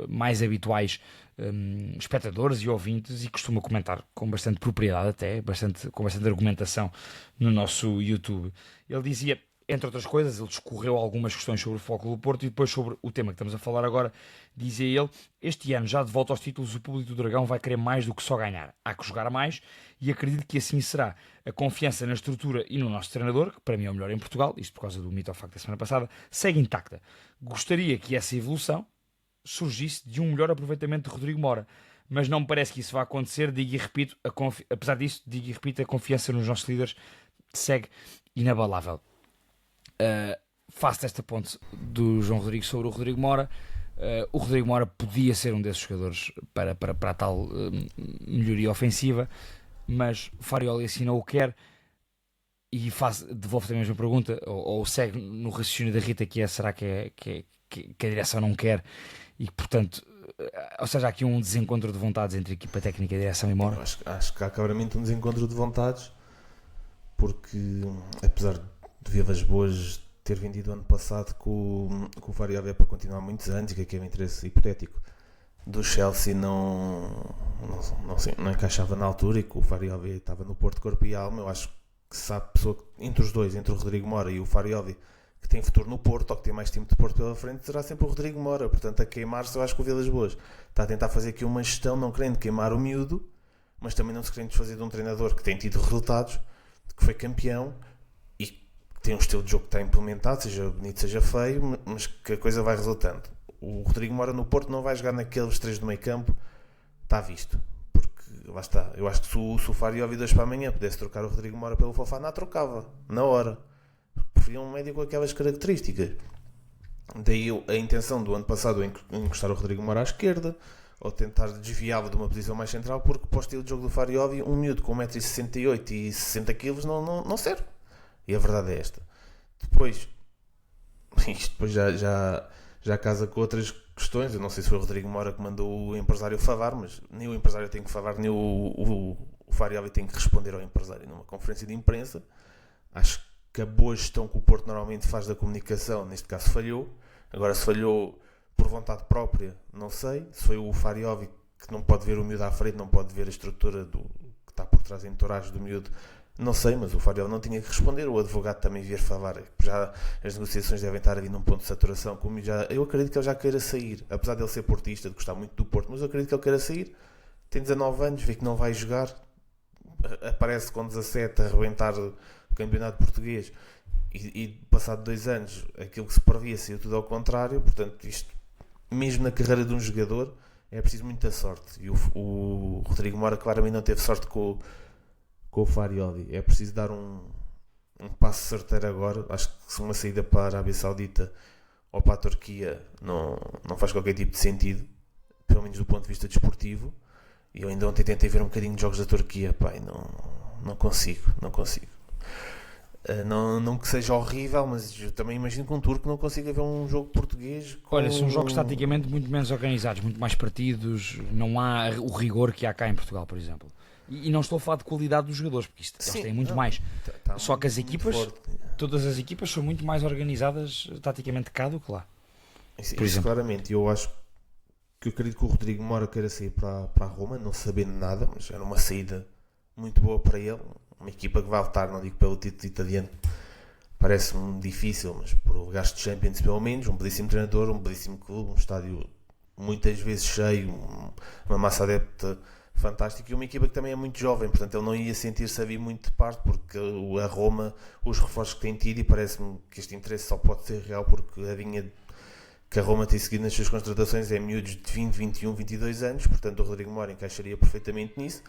mais habituais espectadores e ouvintes, e costuma comentar com bastante propriedade até, com bastante argumentação no nosso YouTube. Ele dizia, entre outras coisas, ele discorreu algumas questões sobre o Futebol Clube do Porto, e depois sobre o tema que estamos a falar agora, dizia ele: este ano, já de volta aos títulos, o público do Dragão vai querer mais do que só ganhar. Há que jogar mais, e acredito que assim será. A confiança na estrutura e no nosso treinador, que para mim é o melhor em Portugal, isto por causa do mito ao facto da semana passada, segue intacta. Gostaria que essa evolução surgisse de um melhor aproveitamento de Rodrigo Mora, mas não me parece que isso vá acontecer. Digo e repito, apesar disso, a confiança nos nossos líderes segue inabalável. Faço esta ponte do João Rodrigues sobre o Rodrigo Mora. O Rodrigo Mora podia ser um desses jogadores para a tal melhoria ofensiva, mas Farioli assim não o quer. E devolvo-te a mesma pergunta, ou segue no raciocínio da Rita, que é: será que a direção não quer? E portanto, ou seja, há aqui um desencontro de vontades entre a equipa técnica, a direção e Mora. Acho que há claramente um desencontro de vontades, porque apesar de Vilas Boas ter vendido ano passado que o Farioli é para continuar muitos anos, e que é um interesse hipotético do Chelsea, não encaixava na altura, e que o Farioli estava no Porto corpo e alma. Eu acho que se há pessoa entre os dois, entre o Rodrigo Mora e o Farioli, que tem futuro no Porto, ou que tem mais tempo de Porto pela frente, será sempre o Rodrigo Mora. Portanto, a queimar-se, eu acho que o Vilas Boas está a tentar fazer aqui uma gestão, não querendo queimar o miúdo, mas também não se querendo desfazer de um treinador que tem tido resultados, que foi campeão e que tem um estilo de jogo que está implementado, seja bonito, seja feio, mas que a coisa vai resultando. O Rodrigo Mora no Porto não vai jogar naqueles 3 do meio campo, está visto. Porque lá está, eu acho que se o Farioli de hoje para amanhã pudesse trocar o Rodrigo Mora pelo Fofana, trocava na hora. Preferia um médio com aquelas características. Daí a intenção do ano passado em encostar o Rodrigo Mora à esquerda, ou tentar desviá-lo de uma posição mais central, porque para o estilo de jogo do Fariobi, um miúdo com 1,68m e 60kg não serve. E a verdade é esta. Depois, isto depois já casa com outras questões. Eu não sei se foi o Rodrigo Mora que mandou o empresário falar, mas nem o empresário tem que falar, nem o Fariobi tem que responder ao empresário numa conferência de imprensa. Acho que a boa gestão que o Porto normalmente faz da comunicação, neste caso falhou. Agora, se falhou por vontade própria, não sei. Se foi o Fariobi que não pode ver o miúdo à frente, não pode ver a estrutura que está por trás em entourage do miúdo, não sei, mas o Fariobi não tinha que responder. O advogado também vir falar. Já as negociações devem estar ali num ponto de saturação. Eu acredito que ele já queira sair, apesar de ele ser portista, de gostar muito do Porto, mas eu acredito que ele queira sair. Tem 19 anos, vê que não vai jogar, aparece com 17 a arrebentar o campeonato português, e passado 2 anos aquilo que se previa saiu tudo ao contrário. Portanto, isto, mesmo na carreira de um jogador, é preciso muita sorte, e o Rodrigo Mora claramente não teve sorte com o Fariobi. É preciso dar um passo certeiro agora. Acho que se uma saída para a Arábia Saudita ou para a Turquia não faz qualquer tipo de sentido, pelo menos do ponto de vista desportivo. E eu ainda ontem tentei ver um bocadinho de jogos da Turquia, pai, não consigo. Não que seja horrível, mas eu também imagino que um turco não consiga ver um jogo português. Olha, são jogos taticamente muito menos organizados, muito mais partidos, não há o rigor que há cá em Portugal, por exemplo. E não estou a falar de qualidade dos jogadores, porque isto eles têm muito mais. Só que as equipas, todas as equipas são muito mais organizadas taticamente cá do que lá. Isso claramente. Eu acho que eu acredito que o Rodrigo Mora queira sair para a Roma, não sabendo nada, mas era uma saída muito boa para ele. Uma equipa que vai lutar, não digo pelo título italiano, parece-me difícil, mas por lugares de Champions pelo menos. Um belíssimo treinador, um belíssimo clube, um estádio muitas vezes cheio, uma massa adepta fantástica, e uma equipa que também é muito jovem, portanto ele não ia sentir-se a vir muito de parte, porque a Roma, os reforços que tem tido, e parece-me que este interesse só pode ser real porque a linha que a Roma tem seguido nas suas contratações é miúdos de 20, 21, 22 anos, portanto o Rodrigo Mora encaixaria perfeitamente nisso.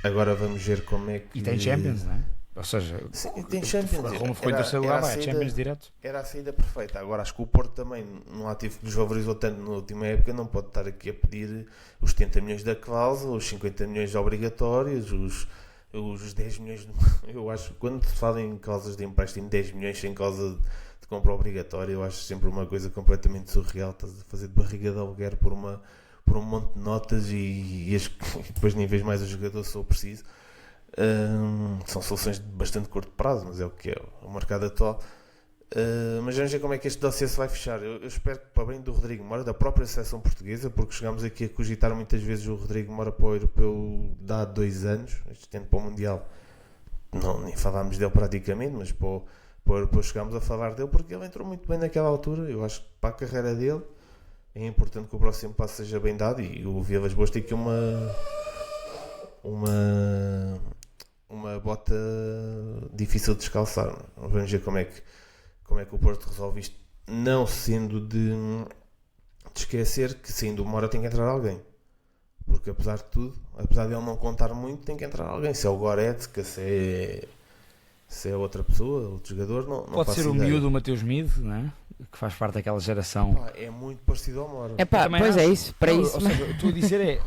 Agora vamos ver como é que... E tem Champions, não é? Ou seja, sim, tem Champions. A Roma ficou em terceiro lugar, vai, Champions direto. Era a saída perfeita. Agora acho que o Porto também, num ativo que desvalorizou tanto na última época, não pode estar aqui a pedir os 70 milhões da cláusula, os 50 milhões obrigatórios, os 10 milhões... Eu acho que quando se fala em cláusulas de empréstimo, 10 milhões sem cláusula de compra obrigatória, eu acho sempre uma coisa completamente surreal. Estás a fazer de barriga de aluguer por um monte de notas e depois nem vês mais o jogador se for preciso. São soluções de bastante curto prazo, mas é o que é o mercado atual. Mas vamos ver como é que este dossiê se vai fechar. Eu espero que, para bem do Rodrigo Mora, da própria seleção portuguesa, porque chegámos aqui a cogitar muitas vezes o Rodrigo Mora para o Europeu há 2 anos, este tempo para o Mundial nem falámos dele praticamente, mas para o Europeu chegámos a falar dele porque ele entrou muito bem naquela altura. Eu acho que para a carreira dele é importante que o próximo passo seja bem dado, e o Vilas Boas tem aqui uma bota difícil de descalçar. Vamos ver como é que o Porto resolve isto, não sendo de esquecer que saindo o Mora tem que entrar alguém, porque apesar de tudo, apesar de ele não contar muito, tem que entrar alguém. Se é o Goretzka, se é outra pessoa, outro jogador, não pode ser o miúdo do Mateus Mid, não é? Que faz parte daquela geração. É muito parecido ao Mora. Pois é isso, para não, isso. Ou seja, estou a dizer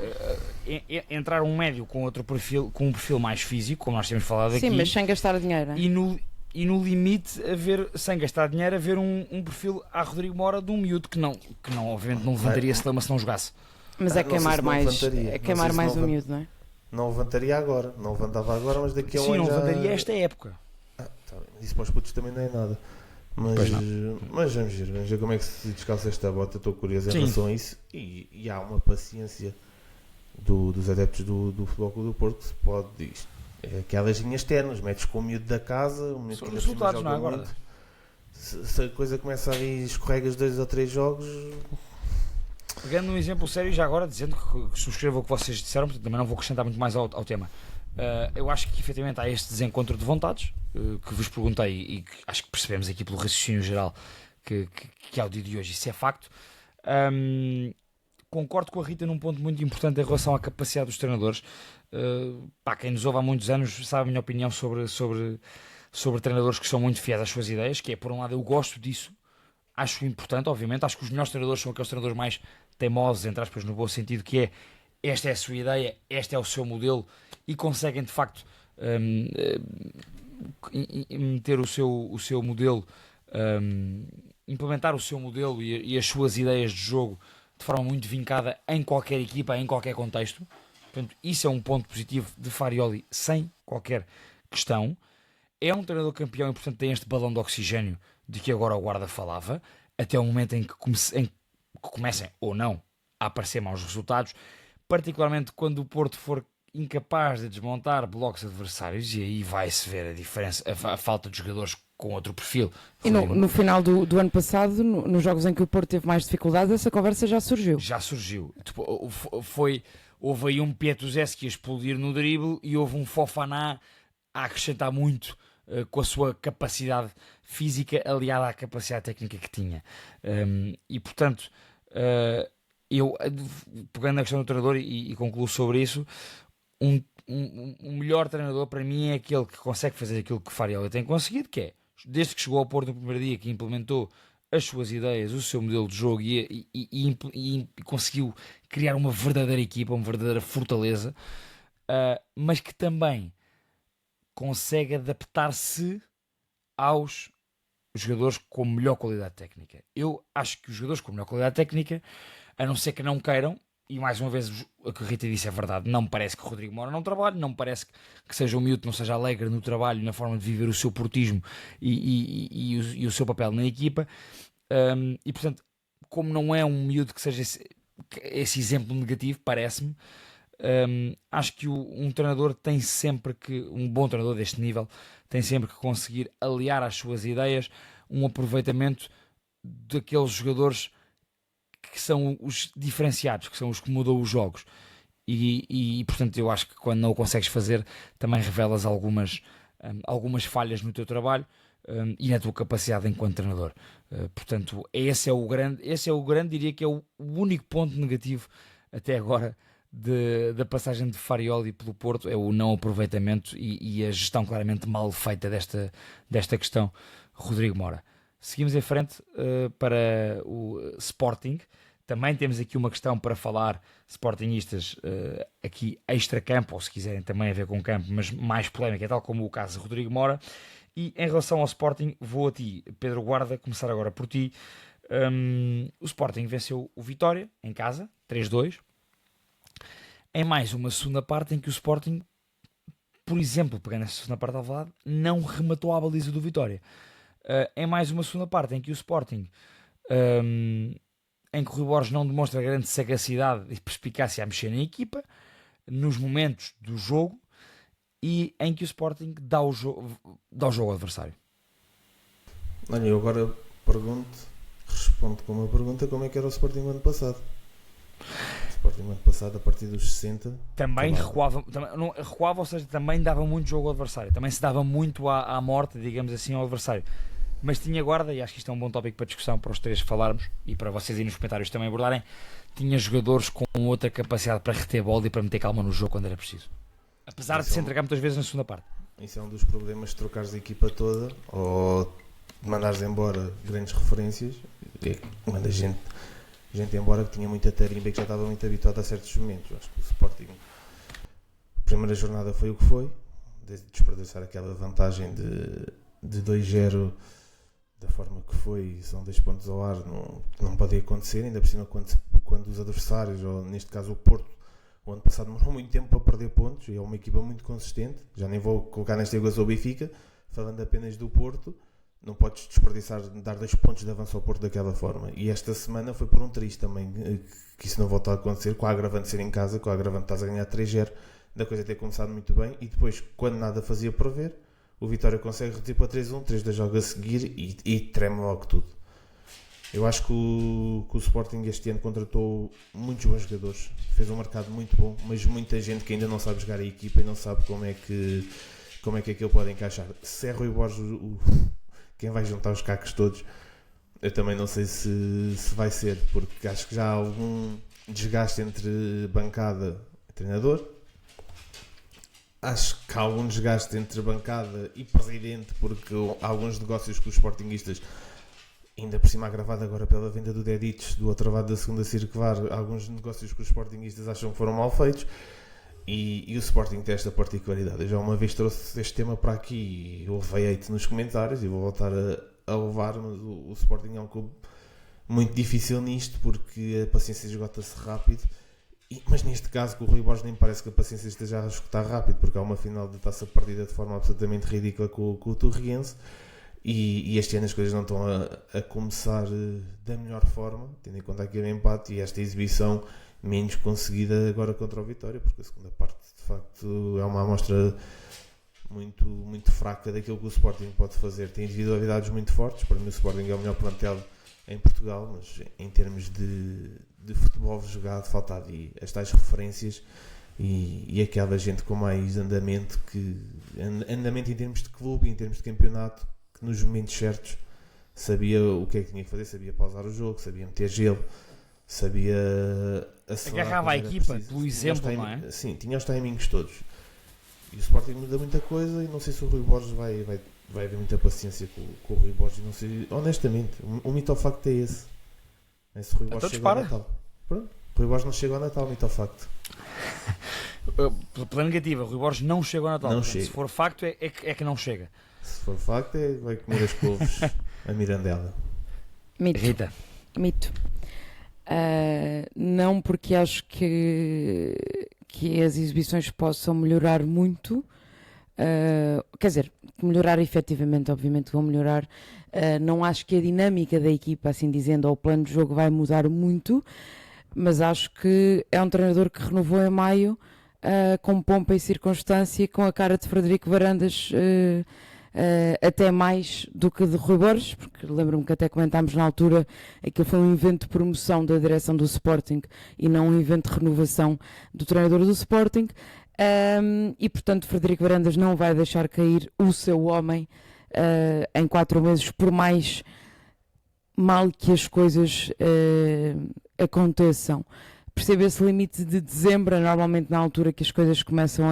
entrar um médio com outro perfil, com um perfil mais físico, como nós temos falado aqui. Sim, mas sem gastar dinheiro. E no limite, sem gastar dinheiro, haver um perfil a Rodrigo Mora de um miúdo que não obviamente não levantaria se não jogasse. Mas é queimar mais o miúdo, não é? Não levantaria agora, não levantava agora, mas daqui a um ano. Sim, não levantaria esta época. Tá bem. Isso para os putos também não é nada. Mas vamos ver como é que se descalça esta bota. Estou curioso em relação a isso, e há uma paciência dos adeptos do Futebol Clube do Porto que se pode isto. É aquelas linhas ternas, metes com o miúdo da casa, o miúdo são que resultados, não é agora? Se a coisa começa ali, escorregas 2 ou 3 jogos. Pegando um exemplo sério, já agora, dizendo que subscrevo o que vocês disseram, portanto, também não vou acrescentar muito mais ao tema. Eu acho que efetivamente há este desencontro de vontades que vos perguntei, e que acho que percebemos aqui pelo raciocínio geral que é o dia de hoje, isso é facto. Concordo com a Rita num ponto muito importante em relação à capacidade dos treinadores. Quem nos ouve há muitos anos sabe a minha opinião sobre treinadores que são muito fiéis às suas ideias, que é, por um lado, eu gosto disso. acho importante, obviamente. Acho que os melhores treinadores são aqueles treinadores mais teimosos, entre aspas, no bom sentido, que é esta é a sua ideia, este é o seu modelo, e conseguem de facto meter o seu modelo, implementar o seu modelo e as suas ideias de jogo de forma muito vincada em qualquer equipa, em qualquer contexto. Portanto, isso é um ponto positivo de Farioli, sem qualquer questão. É um treinador campeão e, portanto, tem este balão de oxigênio de que agora o Guarda falava, até o momento em que comecem ou não a aparecer maus resultados, particularmente quando o Porto for incapaz de desmontar blocos adversários, e aí vai-se ver a diferença, a falta de jogadores com outro perfil. E no final do ano passado, nos jogos em que o Porto teve mais dificuldades, essa conversa já surgiu. Já surgiu. Houve aí um Pietuzeschi a explodir no drible e houve um Fofaná a acrescentar muito com a sua capacidade física aliada à capacidade técnica que tinha. E portanto, eu, pegando na questão do treinador e concluo sobre isso, um melhor treinador para mim é aquele que consegue fazer aquilo que Farioli tem conseguido, que é, desde que chegou ao Porto no primeiro dia, que implementou as suas ideias, o seu modelo de jogo e conseguiu criar uma verdadeira equipa, uma verdadeira fortaleza, mas que também consegue adaptar-se aos jogadores com melhor qualidade técnica. Eu acho que os jogadores com melhor qualidade técnica, a não ser que não queiram, e mais uma vez o que a Rita disse é verdade, não me parece que o Rodrigo Moura não trabalhe, não me parece que seja um miúdo, não seja alegre no trabalho, na forma de viver o seu portismo e o seu papel na equipa, e portanto, como não é um miúdo que seja esse exemplo negativo, parece-me, acho que um treinador tem sempre que, um bom treinador deste nível, tem sempre que conseguir aliar às suas ideias um aproveitamento daqueles jogadores que são os diferenciados, que são os que mudam os jogos, e portanto eu acho que quando não o consegues fazer também revelas algumas falhas no teu trabalho e na tua capacidade enquanto treinador. Portanto esse é o grande, diria que é o único ponto negativo até agora da passagem de Farioli pelo Porto, é o não aproveitamento e a gestão claramente mal feita desta questão. Rodrigo Moura. Seguimos em frente para o Sporting. Também temos aqui uma questão para falar, sportingistas, aqui extra-campo, ou se quiserem também a ver com campo, mas mais polémica, tal como o caso de Rodrigo Moura. E em relação ao Sporting, vou a ti, Pedro Guarda, começar agora por ti. O Sporting venceu o Vitória, em casa, 3-2. Em mais uma segunda parte em que o Sporting, por exemplo, pegando essa segunda parte ao lado, não rematou a baliza do Vitória. Em mais uma segunda parte em que o Sporting, em que o Rui Borges não demonstra grande sagacidade e perspicácia a mexer na equipa nos momentos do jogo, e em que o Sporting dá o jogo ao adversário. Olha, eu agora respondo com uma pergunta: como é que era o Sporting no ano passado? O Sporting no ano passado, a partir dos 60 também recuava, ou seja, também dava muito jogo ao adversário, também se dava muito à morte, digamos assim, ao adversário, mas tinha guarda, e acho que isto é um bom tópico para discussão, para os três falarmos e para vocês aí nos comentários também abordarem. Tinha jogadores com outra capacidade para reter bola e para meter calma no jogo quando era preciso, apesar de se entregar muitas vezes na segunda parte. Isso é um dos problemas de trocares a equipa toda ou de mandares embora grandes referências. Manda gente embora que tinha muita tarimba e que já estava muito habituado a certos momentos. Acho que o Sporting, a primeira jornada foi o que foi, de desperdiçar aquela vantagem de 2-0 da forma que foi, são 2 pontos ao ar, não pode acontecer, ainda por cima quando os adversários, ou neste caso o Porto, o ano passado demorou muito tempo para perder pontos, e é uma equipa muito consistente. Já nem vou colocar nesta equação o Benfica, falando apenas do Porto. Não podes desperdiçar, dar 2 pontos de avanço ao Porto daquela forma. E esta semana foi por um triz também, que isso não volta a acontecer, com a agravante de ser em casa, com a agravante de estás a ganhar 3-0, da coisa ter começado muito bem, e depois, quando nada fazia prever, o Vitória consegue reduzir para 3-1, 3-2 joga a seguir e treme logo tudo. Eu acho que o Sporting este ano contratou muitos bons jogadores, fez um mercado muito bom, mas muita gente que ainda não sabe jogar a equipa e não sabe como é que aquilo pode encaixar. Se é Rui Borges quem vai juntar os cacos todos, eu também não sei se vai ser, porque acho que já há algum desgaste entre bancada e treinador. Acho que há algum desgaste entre bancada e presidente, porque há alguns negócios que os sportinguistas ainda por cima agravado agora pela venda do Dedic do outro lado da segunda circular, alguns negócios que os sportinguistas acham que foram mal feitos, e o Sporting tem esta particularidade. Eu já uma vez trouxe este tema para aqui e levei hate nos comentários e vou voltar a levar, mas o Sporting é um clube muito difícil nisto, porque a paciência esgota-se rápido. Mas neste caso, com o Rui Borges, nem parece que a paciência esteja a esgotar rápido, porque há uma final de taça perdida de forma absolutamente ridícula com o Torriense, e este ano as coisas não estão a começar da melhor forma, tendo em conta aquele empate e esta exibição menos conseguida agora contra o Vitória, porque a segunda parte de facto é uma amostra muito, muito fraca daquilo que o Sporting pode fazer. Tem individualidades muito fortes, para mim o Sporting é o melhor plantel em Portugal, mas em termos de futebol jogado falta ali as tais referências e aquela gente com mais andamento em termos de clube e em termos de campeonato, que nos momentos certos sabia o que é que tinha que fazer, sabia pausar o jogo, sabia meter gelo, sabia acelerar, agarrava a equipa, pelo exemplo, não é? Sim, tinha os timings todos. E o Sporting muda muita coisa, e não sei se o Rui Borges vai haver muita paciência com o Rui Borges, não sei, honestamente. O mito ao facto é esse. Se o Rui Borges chega ao Natal. Pronto, o Rui Borges não chega ao Natal, mito ao facto. Pela negativa, o Rui Borges não chega ao Natal. Não chega. Se for facto, é que não chega. Se for facto, vai comer as couves a Mirandela. Mito. Rita. Mito. Não, porque acho que as exibições possam melhorar muito. Quer dizer, melhorar efetivamente, obviamente vão melhorar. Não acho que a dinâmica da equipa, assim dizendo, ou o plano de jogo vai mudar muito, mas acho que é um treinador que renovou em maio, com pompa e circunstância, com a cara de Frederico Varandas, até mais do que de Rui Borges, porque lembro-me que até comentámos na altura que foi um evento de promoção da direção do Sporting e não um evento de renovação do treinador do Sporting. E portanto Frederico Varandas não vai deixar cair o seu homem em 4 meses, por mais mal que as coisas aconteçam. Percebo esse limite de dezembro, normalmente na altura que as coisas começam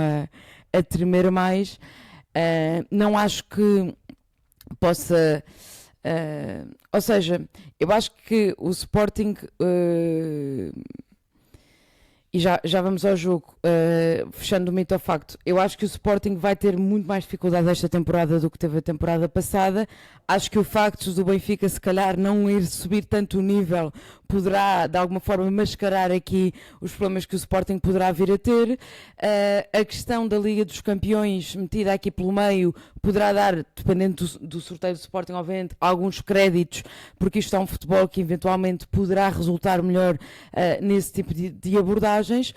a tremer mais. Não acho que possa, ou seja, eu acho que o Sporting, e já vamos ao jogo, fechando o mito ao facto, eu acho que o Sporting vai ter muito mais dificuldade esta temporada do que teve a temporada passada. Acho que o facto do Benfica se calhar não ir subir tanto o nível poderá de alguma forma mascarar aqui os problemas que o Sporting poderá vir a ter. A questão da Liga dos Campeões metida aqui pelo meio poderá dar, dependendo do sorteio do Sporting, obviamente, alguns créditos, porque isto é um futebol que eventualmente poderá resultar melhor nesse tipo de abordagens,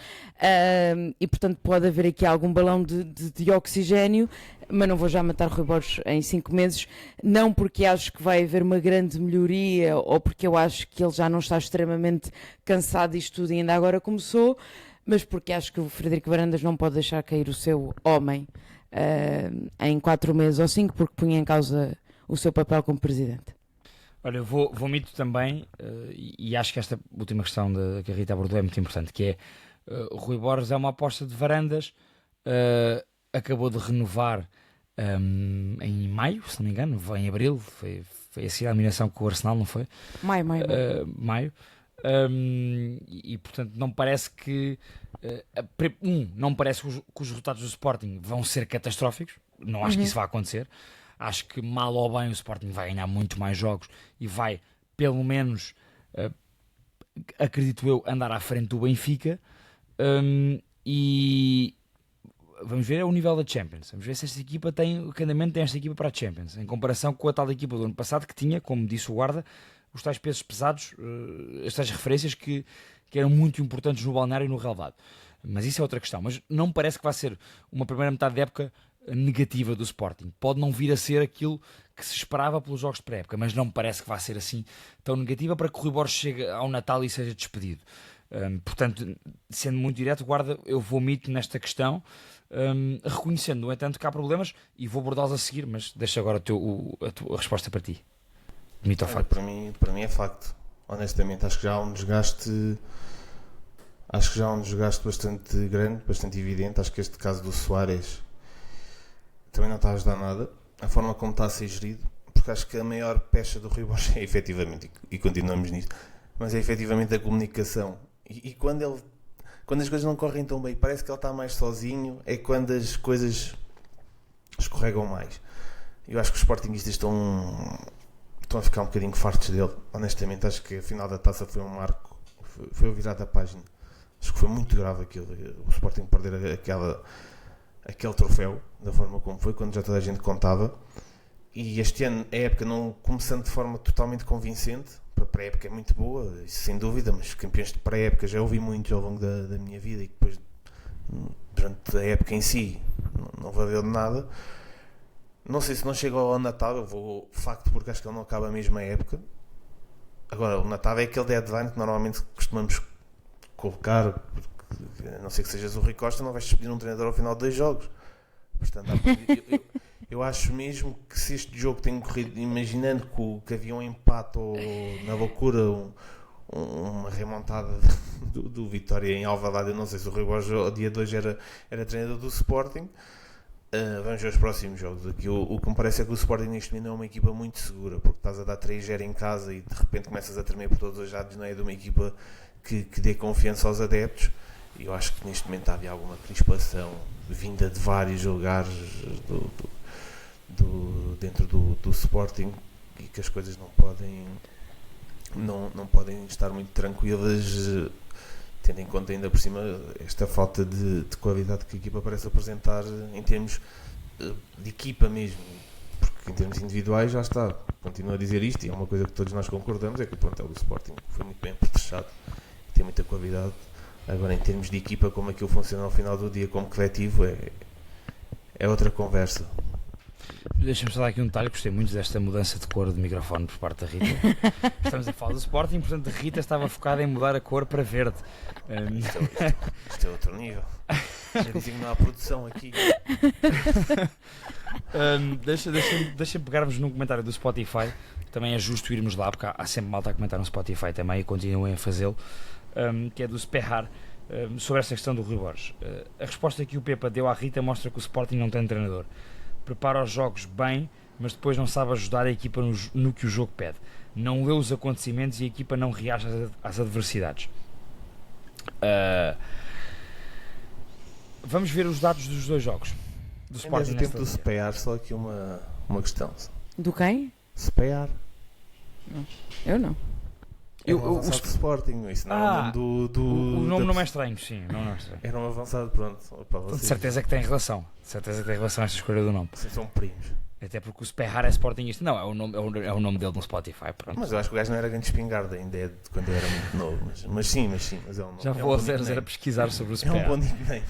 e portanto pode haver aqui algum balão de oxigénio. Mas não vou já matar Rui Borges em 5 meses, não porque acho que vai haver uma grande melhoria ou porque eu acho que ele já não está extremamente cansado disto tudo e ainda agora começou, mas porque acho que o Frederico Varandas não pode deixar cair o seu homem em 4 meses ou 5, porque punha em causa o seu papel como presidente. Olha, eu vou mito também, e acho que esta última questão que a Rita abordou é muito importante, que é o Rui Borges é uma aposta de Varandas, acabou de renovar em maio, se não me engano, em abril, foi assim a eliminação com o Arsenal, não foi? Maio. E portanto não parece que não parece que os resultados do Sporting vão ser catastróficos, não acho que isso vá acontecer. Acho que mal ou bem o Sporting vai ganhar muito mais jogos e vai pelo menos, acredito eu, andar à frente do Benfica. E vamos ver o nível da Champions. Vamos ver se esta equipa que andamento tem esta equipa para a Champions, em comparação com a tal equipa do ano passado, que tinha, como disse o Guarda, os tais pesos pesados, as tais referências que eram muito importantes no balneário e no relvado. Mas isso é outra questão. Mas não me parece que vai ser uma primeira metade da época negativa do Sporting. Pode não vir a ser aquilo que se esperava pelos jogos de pré-época, mas não me parece que vai ser assim tão negativa para que o Rui Borges chegue ao Natal e seja despedido. Portanto, sendo muito direto, Guarda, eu vou mito nesta questão, reconhecendo, no entanto, que há problemas, e vou abordá-los a seguir, mas deixa agora a tua resposta para ti. Mito ou facto? Para mim é facto. Honestamente, acho que já há um desgaste bastante grande, bastante evidente. Acho que este caso do Suárez também não está a ajudar nada. A forma como está a ser gerido, porque acho que a maior pecha do Rui Borges é efetivamente, e continuamos nisto, mas é efetivamente a comunicação. E quando as coisas não correm tão bem, parece que ele está mais sozinho, é quando as coisas escorregam mais. Eu acho que os sportinguistas estão a ficar um bocadinho fartos dele. Honestamente, acho que a final da taça foi um marco, foi o virar da página. Acho que foi muito grave aquilo, o Sporting perder aquele troféu da forma como foi, quando já toda a gente contava. E este ano, a época não começando de forma totalmente convincente, para a pré-época é muito boa, isso sem dúvida, mas campeões de pré-época já ouvi muitos ao longo da minha vida, e depois durante a época em si não valeu de nada. Não sei se não chega ao Natal, eu vou facto, porque acho que ele não acaba a mesma época. Agora, o Natal é aquele deadline que normalmente costumamos colocar, porque, a não ser que sejas o Rui Costa, não vais despedir um treinador ao final de 2 jogos. Portanto, eu acho mesmo que se este jogo tem corrido, imaginando que havia um empate ou na loucura uma remontada do Vitória em Alvalade, eu não sei se o Rui Borges ao dia 2 era treinador do Sporting. Vamos ver os próximos jogos. Aqui o que me parece é que o Sporting neste momento é uma equipa muito segura, porque estás a dar 3-0 em casa e de repente começas a tremer por todos os lados, não é de uma equipa que dê confiança aos adeptos. E eu acho que neste momento havia alguma crispação vinda de vários lugares dentro do Sporting, e que as coisas não podem estar muito tranquilas, tendo em conta ainda por cima esta falta de qualidade que a equipa parece apresentar em termos de equipa mesmo, porque em termos individuais já está, continuo a dizer isto, e é uma coisa que todos nós concordamos, é que o plantel do Sporting foi muito bem apetrechado, tem muita qualidade. Agora, em termos de equipa, como aquilo funciona ao final do dia como coletivo, é outra conversa. Deixa-me só dar aqui um detalhe, gostei muito desta mudança de cor do microfone por parte da Rita. Estamos a falar do Sporting, portanto a Rita estava focada em mudar a cor para verde. Isto é outro nível. Já dizem que não há produção aqui. Deixa-me pegarmos num comentário do Spotify. Também é justo irmos lá, porque há sempre malta a comentar no Spotify também, e continuem a fazê-lo. Que é do Sperrar, sobre esta questão do Rui Borges. A resposta que o Pepa deu à Rita mostra que o Sporting não tem treinador. Prepara os jogos bem, mas depois não sabe ajudar a equipa no que o jogo pede. Não lê os acontecimentos e a equipa não reage às adversidades. Vamos ver os dados dos 2 jogos do Sporting. Ainda é o tempo do Spear, só aqui uma questão. Do quem? Spear. Eu não. Era um avançado do Sporting, isso não é o nome do... O nome não é estranho, sim, não é estranho. Era um avançado, pronto. Opa, De certeza que tem relação. De certeza que tem relação a esta escolha do nome. Vocês são primos. Até porque o Sperrar é Sportingista. Não, é o nome dele no Spotify. Pronto. Mas eu acho que o gajo não era grande espingarda, ainda é de quando eu era muito novo. Mas sim, mas é um nome. Já vou a 0 a pesquisar sobre o É Sperrar. um bom nickname.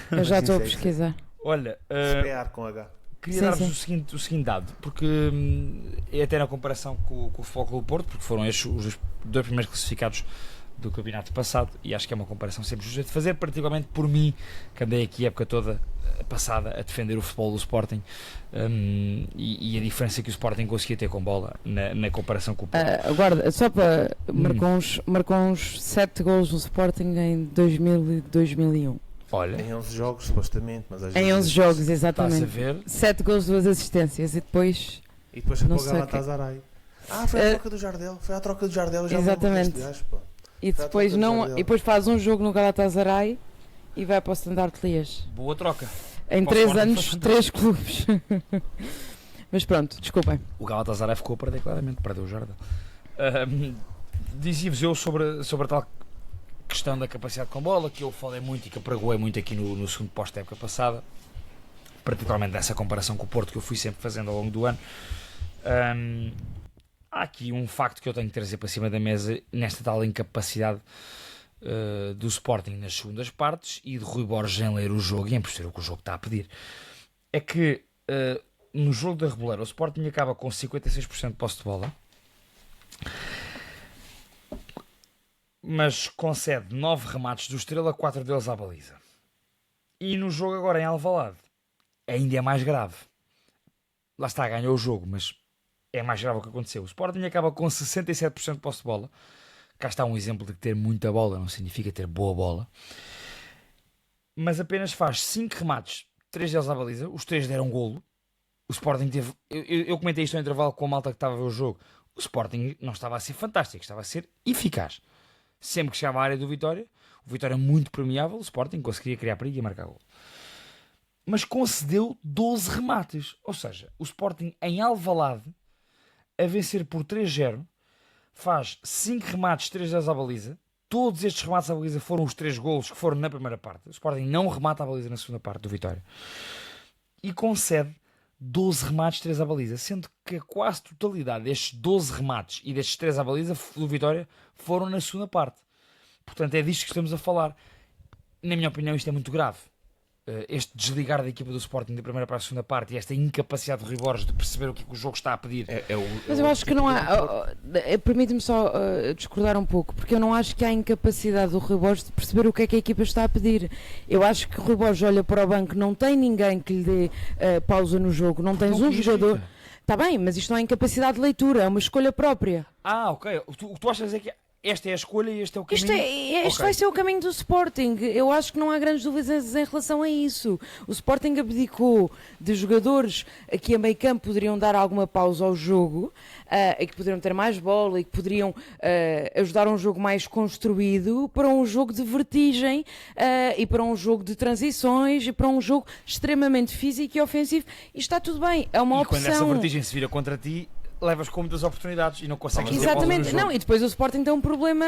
Eu já estou a pesquisar. Olha, Spear com H. queria Sim, dar-vos sim. o seguinte dado, porque é até na comparação com o Futebol Clube do Porto, porque foram estes os 2 primeiros classificados do campeonato passado, e acho que é uma comparação sempre justa de fazer, particularmente por mim, que andei aqui a época toda passada a defender o futebol do Sporting, e a diferença que o Sporting conseguia ter com bola na comparação com o Porto. Guarda, só para... Marcou uns 7 golos no Sporting em 2000 e 2001. Olha, Em 11 jogos, supostamente. Mas às Em vezes- 11 jogos, estás a exatamente. ver? 7 gols, 2 assistências, e depois... E depois foi Não para o sei Galatasaray. Foi a troca do Jardel. Foi a troca do Jardel. Já Exatamente. me lembro deste gajo, pá. E Foi a depois, troca do não, Jardel. e depois faz um jogo no Galatasaray e vai para o Standard Liège. Boa troca. Em Para o 3 Sporting anos, foi 3 clubes. Mas pronto, desculpem. O Galatasaray ficou a perder claramente, perdeu o Jardel. Dizia-vos eu sobre a tal questão da capacidade com bola, que eu falei muito e que apregoei muito aqui no segundo posto da época passada, particularmente dessa comparação com o Porto que eu fui sempre fazendo ao longo do ano. Há aqui um facto que eu tenho que trazer para cima da mesa nesta tal incapacidade do Sporting nas segundas partes e de Rui Borges em ler o jogo e em perceber o que o jogo está a pedir. É que no jogo da Reboleira o Sporting acaba com 56% de posse de bola, mas concede 9 remates do Estrela, 4 deles à baliza. E no jogo agora em Alvalade ainda é mais grave. Lá está, ganhou o jogo, mas é mais grave o que aconteceu. O Sporting acaba com 67% de posse de bola. Cá está um exemplo de que ter muita bola não significa ter boa bola. Mas apenas faz 5 remates, 3 deles à baliza. Os 3 deram golo. O Sporting teve... Eu comentei isto no intervalo com a malta que estava a ver o jogo. O Sporting não estava a ser fantástico, estava a ser eficaz. Sempre que chegava à área do Vitória, o Vitória muito premiável, o Sporting conseguia criar perigo e marcar gol. Mas concedeu 12 remates. Ou seja, o Sporting em Alvalade, a vencer por 3-0, faz 5 remates, 3-0 à baliza. Todos estes remates à baliza foram os 3 golos que foram na primeira parte. O Sporting não remata a baliza na segunda parte do Vitória. E concede 12 remates, 3 à baliza. Sendo que a quase totalidade destes 12 remates e destes 3 à baliza do Vitória foram na segunda parte. Portanto, é disto que estamos a falar. Na minha opinião, isto é muito grave. Este desligar da equipa do Sporting da primeira para a segunda parte e esta incapacidade do Rui Borges de perceber o que o jogo está a pedir. Mas eu acho que não há. Permite-me só discordar um pouco, porque eu não acho que há incapacidade do Rui Borges de perceber o que é que a equipa está a pedir. Eu acho que o Rui Borges olha para o banco, não tem ninguém que lhe dê pausa no jogo, não tens um jogador. Está bem, mas isto não é incapacidade de leitura, é uma escolha própria. Ok. O que tu achas é que esta é a escolha e este é o caminho? Isto vai ser o caminho do Sporting. Eu acho que não há grandes dúvidas em relação a isso. O Sporting abdicou de jogadores que a meio campo poderiam dar alguma pausa ao jogo, e que poderiam ter mais bola e que poderiam ajudar a um jogo mais construído, para um jogo de vertigem, e para um jogo de transições e para um jogo extremamente físico e ofensivo. E está tudo bem, é uma opção. E quando essa vertigem se vira contra ti, levas com muitas oportunidades e não consegues... Exatamente, não, e depois o Sporting tem um problema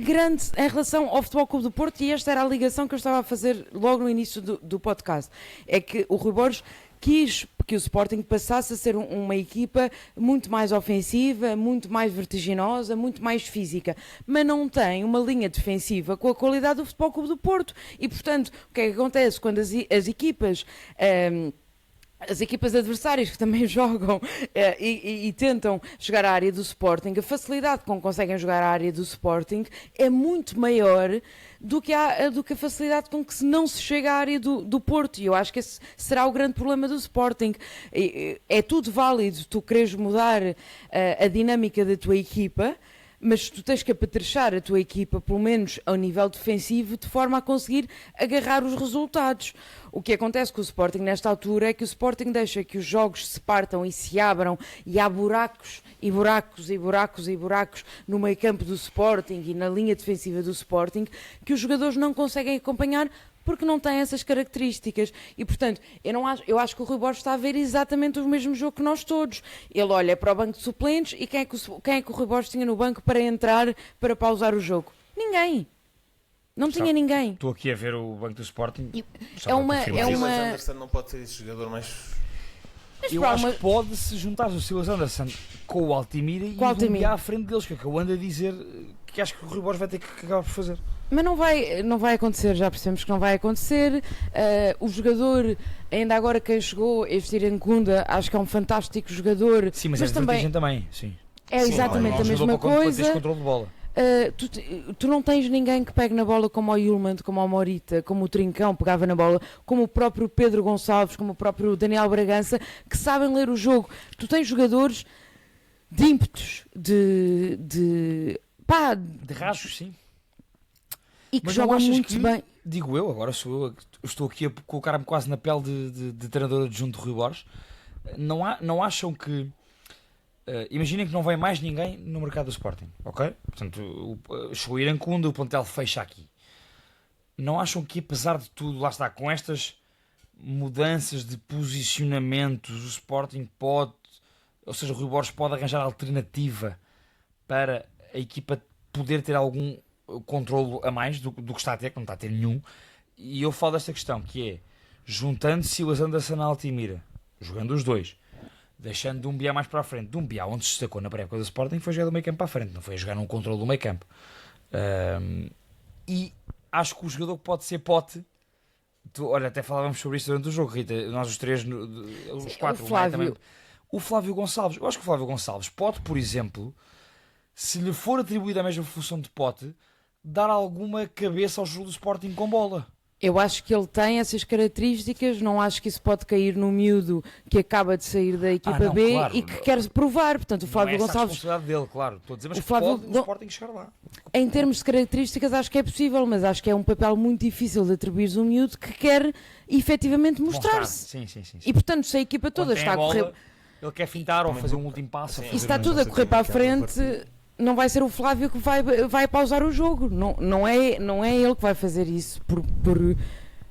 grande em relação ao Futebol Clube do Porto, e esta era a ligação que eu estava a fazer logo no início do podcast. É que o Rui Borges quis que o Sporting passasse a ser uma equipa muito mais ofensiva, muito mais vertiginosa, muito mais física, mas não tem uma linha defensiva com a qualidade do Futebol Clube do Porto. E, portanto, o que é que acontece quando as equipas... As equipas adversárias que também jogam e tentam chegar à área do Sporting, a facilidade com que conseguem jogar à área do Sporting é muito maior do que a facilidade com que não se chega à área do Porto. E eu acho que esse será o grande problema do Sporting. É tudo válido tu queres mudar a dinâmica da tua equipa, mas tu tens que apetrechar a tua equipa, pelo menos ao nível defensivo, de forma a conseguir agarrar os resultados. O que acontece com o Sporting nesta altura é que o Sporting deixa que os jogos se partam e se abram, e há buracos e buracos e buracos e buracos no meio campo do Sporting e na linha defensiva do Sporting, que os jogadores não conseguem acompanhar porque não têm essas características. E, portanto, eu acho que o Rui Borges está a ver exatamente o mesmo jogo que nós todos. Ele olha para o banco de suplentes e quem é que o Rui Borges tinha no banco para entrar, para pausar o jogo? Ninguém. Não tinha ninguém. Estou aqui a ver o banco do Sporting. É uma... Anderson não pode ser esse jogador mais... Eu acho que pode-se juntar o Silas Anderson com o Altimira e o à frente deles, que é o que eu ando a dizer, que acho que o Rui Borges vai ter que acabar por fazer. Mas não vai acontecer, já percebemos que não vai acontecer. O jogador, ainda agora quem chegou, este Irancunda, acho que é um fantástico jogador. Sim, mas também, sim. É exatamente a mesma coisa. Tens controle de bola. Tu não tens ninguém que pegue na bola como o Yulman, como o Morita, como o Trincão pegava na bola, como o próprio Pedro Gonçalves, como o próprio Daniel Bragança, que sabem ler o jogo. Tu tens jogadores de ímpetos, de rasgos, sim. E que jogam muito bem. Digo eu, agora estou aqui a colocar-me quase na pele de treinador adjunto de Rui Borges. Não acham que... imaginem que não vem mais ninguém no mercado do Sporting, ok? Portanto, chegou o Irancunda, o plantel fecha aqui. Não acham que, apesar de tudo, lá está, com estas mudanças de posicionamentos, o Sporting pode, ou seja, o Rui Borges pode arranjar alternativa para a equipa poder ter algum controlo a mais do que está a ter, que não está a ter nenhum. E eu falo desta questão, que é, juntando Silas Anderson na Altimira, jogando os dois, deixando Dumbiá mais para a frente. Dumbiá, onde se destacou na pré-época do Sporting, foi jogar do meio campo para a frente, não foi jogar num controle do meio campo. E acho que o jogador pode ser Pote. Olha, até falávamos sobre isso durante o jogo, Rita, nós os três, os quatro, o Flávio Gonçalves. Eu acho que o Flávio Gonçalves pode, por exemplo, se lhe for atribuída a mesma função de Pote, dar alguma cabeça ao jogo do Sporting com bola. Eu acho que ele tem essas características, não acho que isso pode cair no miúdo que acaba de sair da equipa não, B claro. e que quer provar. Portanto, o Flávio não é essa a Gonçalves, responsabilidade dele, claro. Estou a dizer, mas O Flávio pode o Gon- Sporting chegar lá. em termos de características, acho que é possível, mas acho que é um papel muito difícil de atribuir a um miúdo que quer efetivamente mostrar-se. Sim. E portanto, se a equipa toda Quando tem está a bola, correr, ele quer fintar ou fazer um último passo. ou e fazer está um- tudo a correr para a frente, não vai ser o Flávio que vai pausar o jogo. Não é ele que vai fazer isso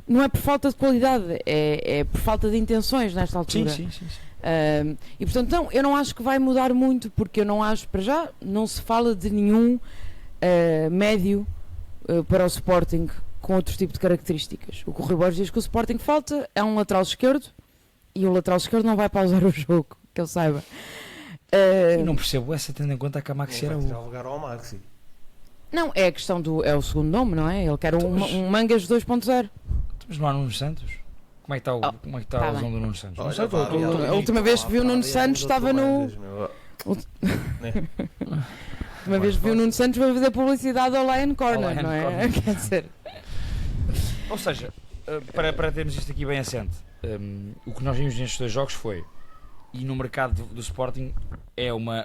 não é por falta de qualidade, é por falta de intenções nesta altura. Sim. E portanto, não, eu não acho que vai mudar muito, porque eu não acho, para já, não se fala de nenhum médio para o Sporting com outro tipo de características. O que o Rui Borges diz que o Sporting falta é um lateral esquerdo, e o lateral esquerdo não vai pausar o jogo, que ele saiba. E não percebo essa, tendo em conta que a Maxi era Não vai tirar o... o lugar ao Maxi. Não, é a questão é o segundo nome, não é? Ele quer um Mangas 2.0. Mas não há Nuno Santos? Como é que está tá a lesão bem. do Nuno Santos? Não Olha, sei, vá, estou- Ariel, A última vez que vi o Nuno Santos estava no... Né? Uma vez viu o Nuno Santos para fazer publicidade ao Lion Ao Corner, Lion não é? Corner. Quer dizer, Ou seja, para termos isto aqui bem assente, o que nós vimos nestes dois jogos foi, e no mercado do Sporting, é uma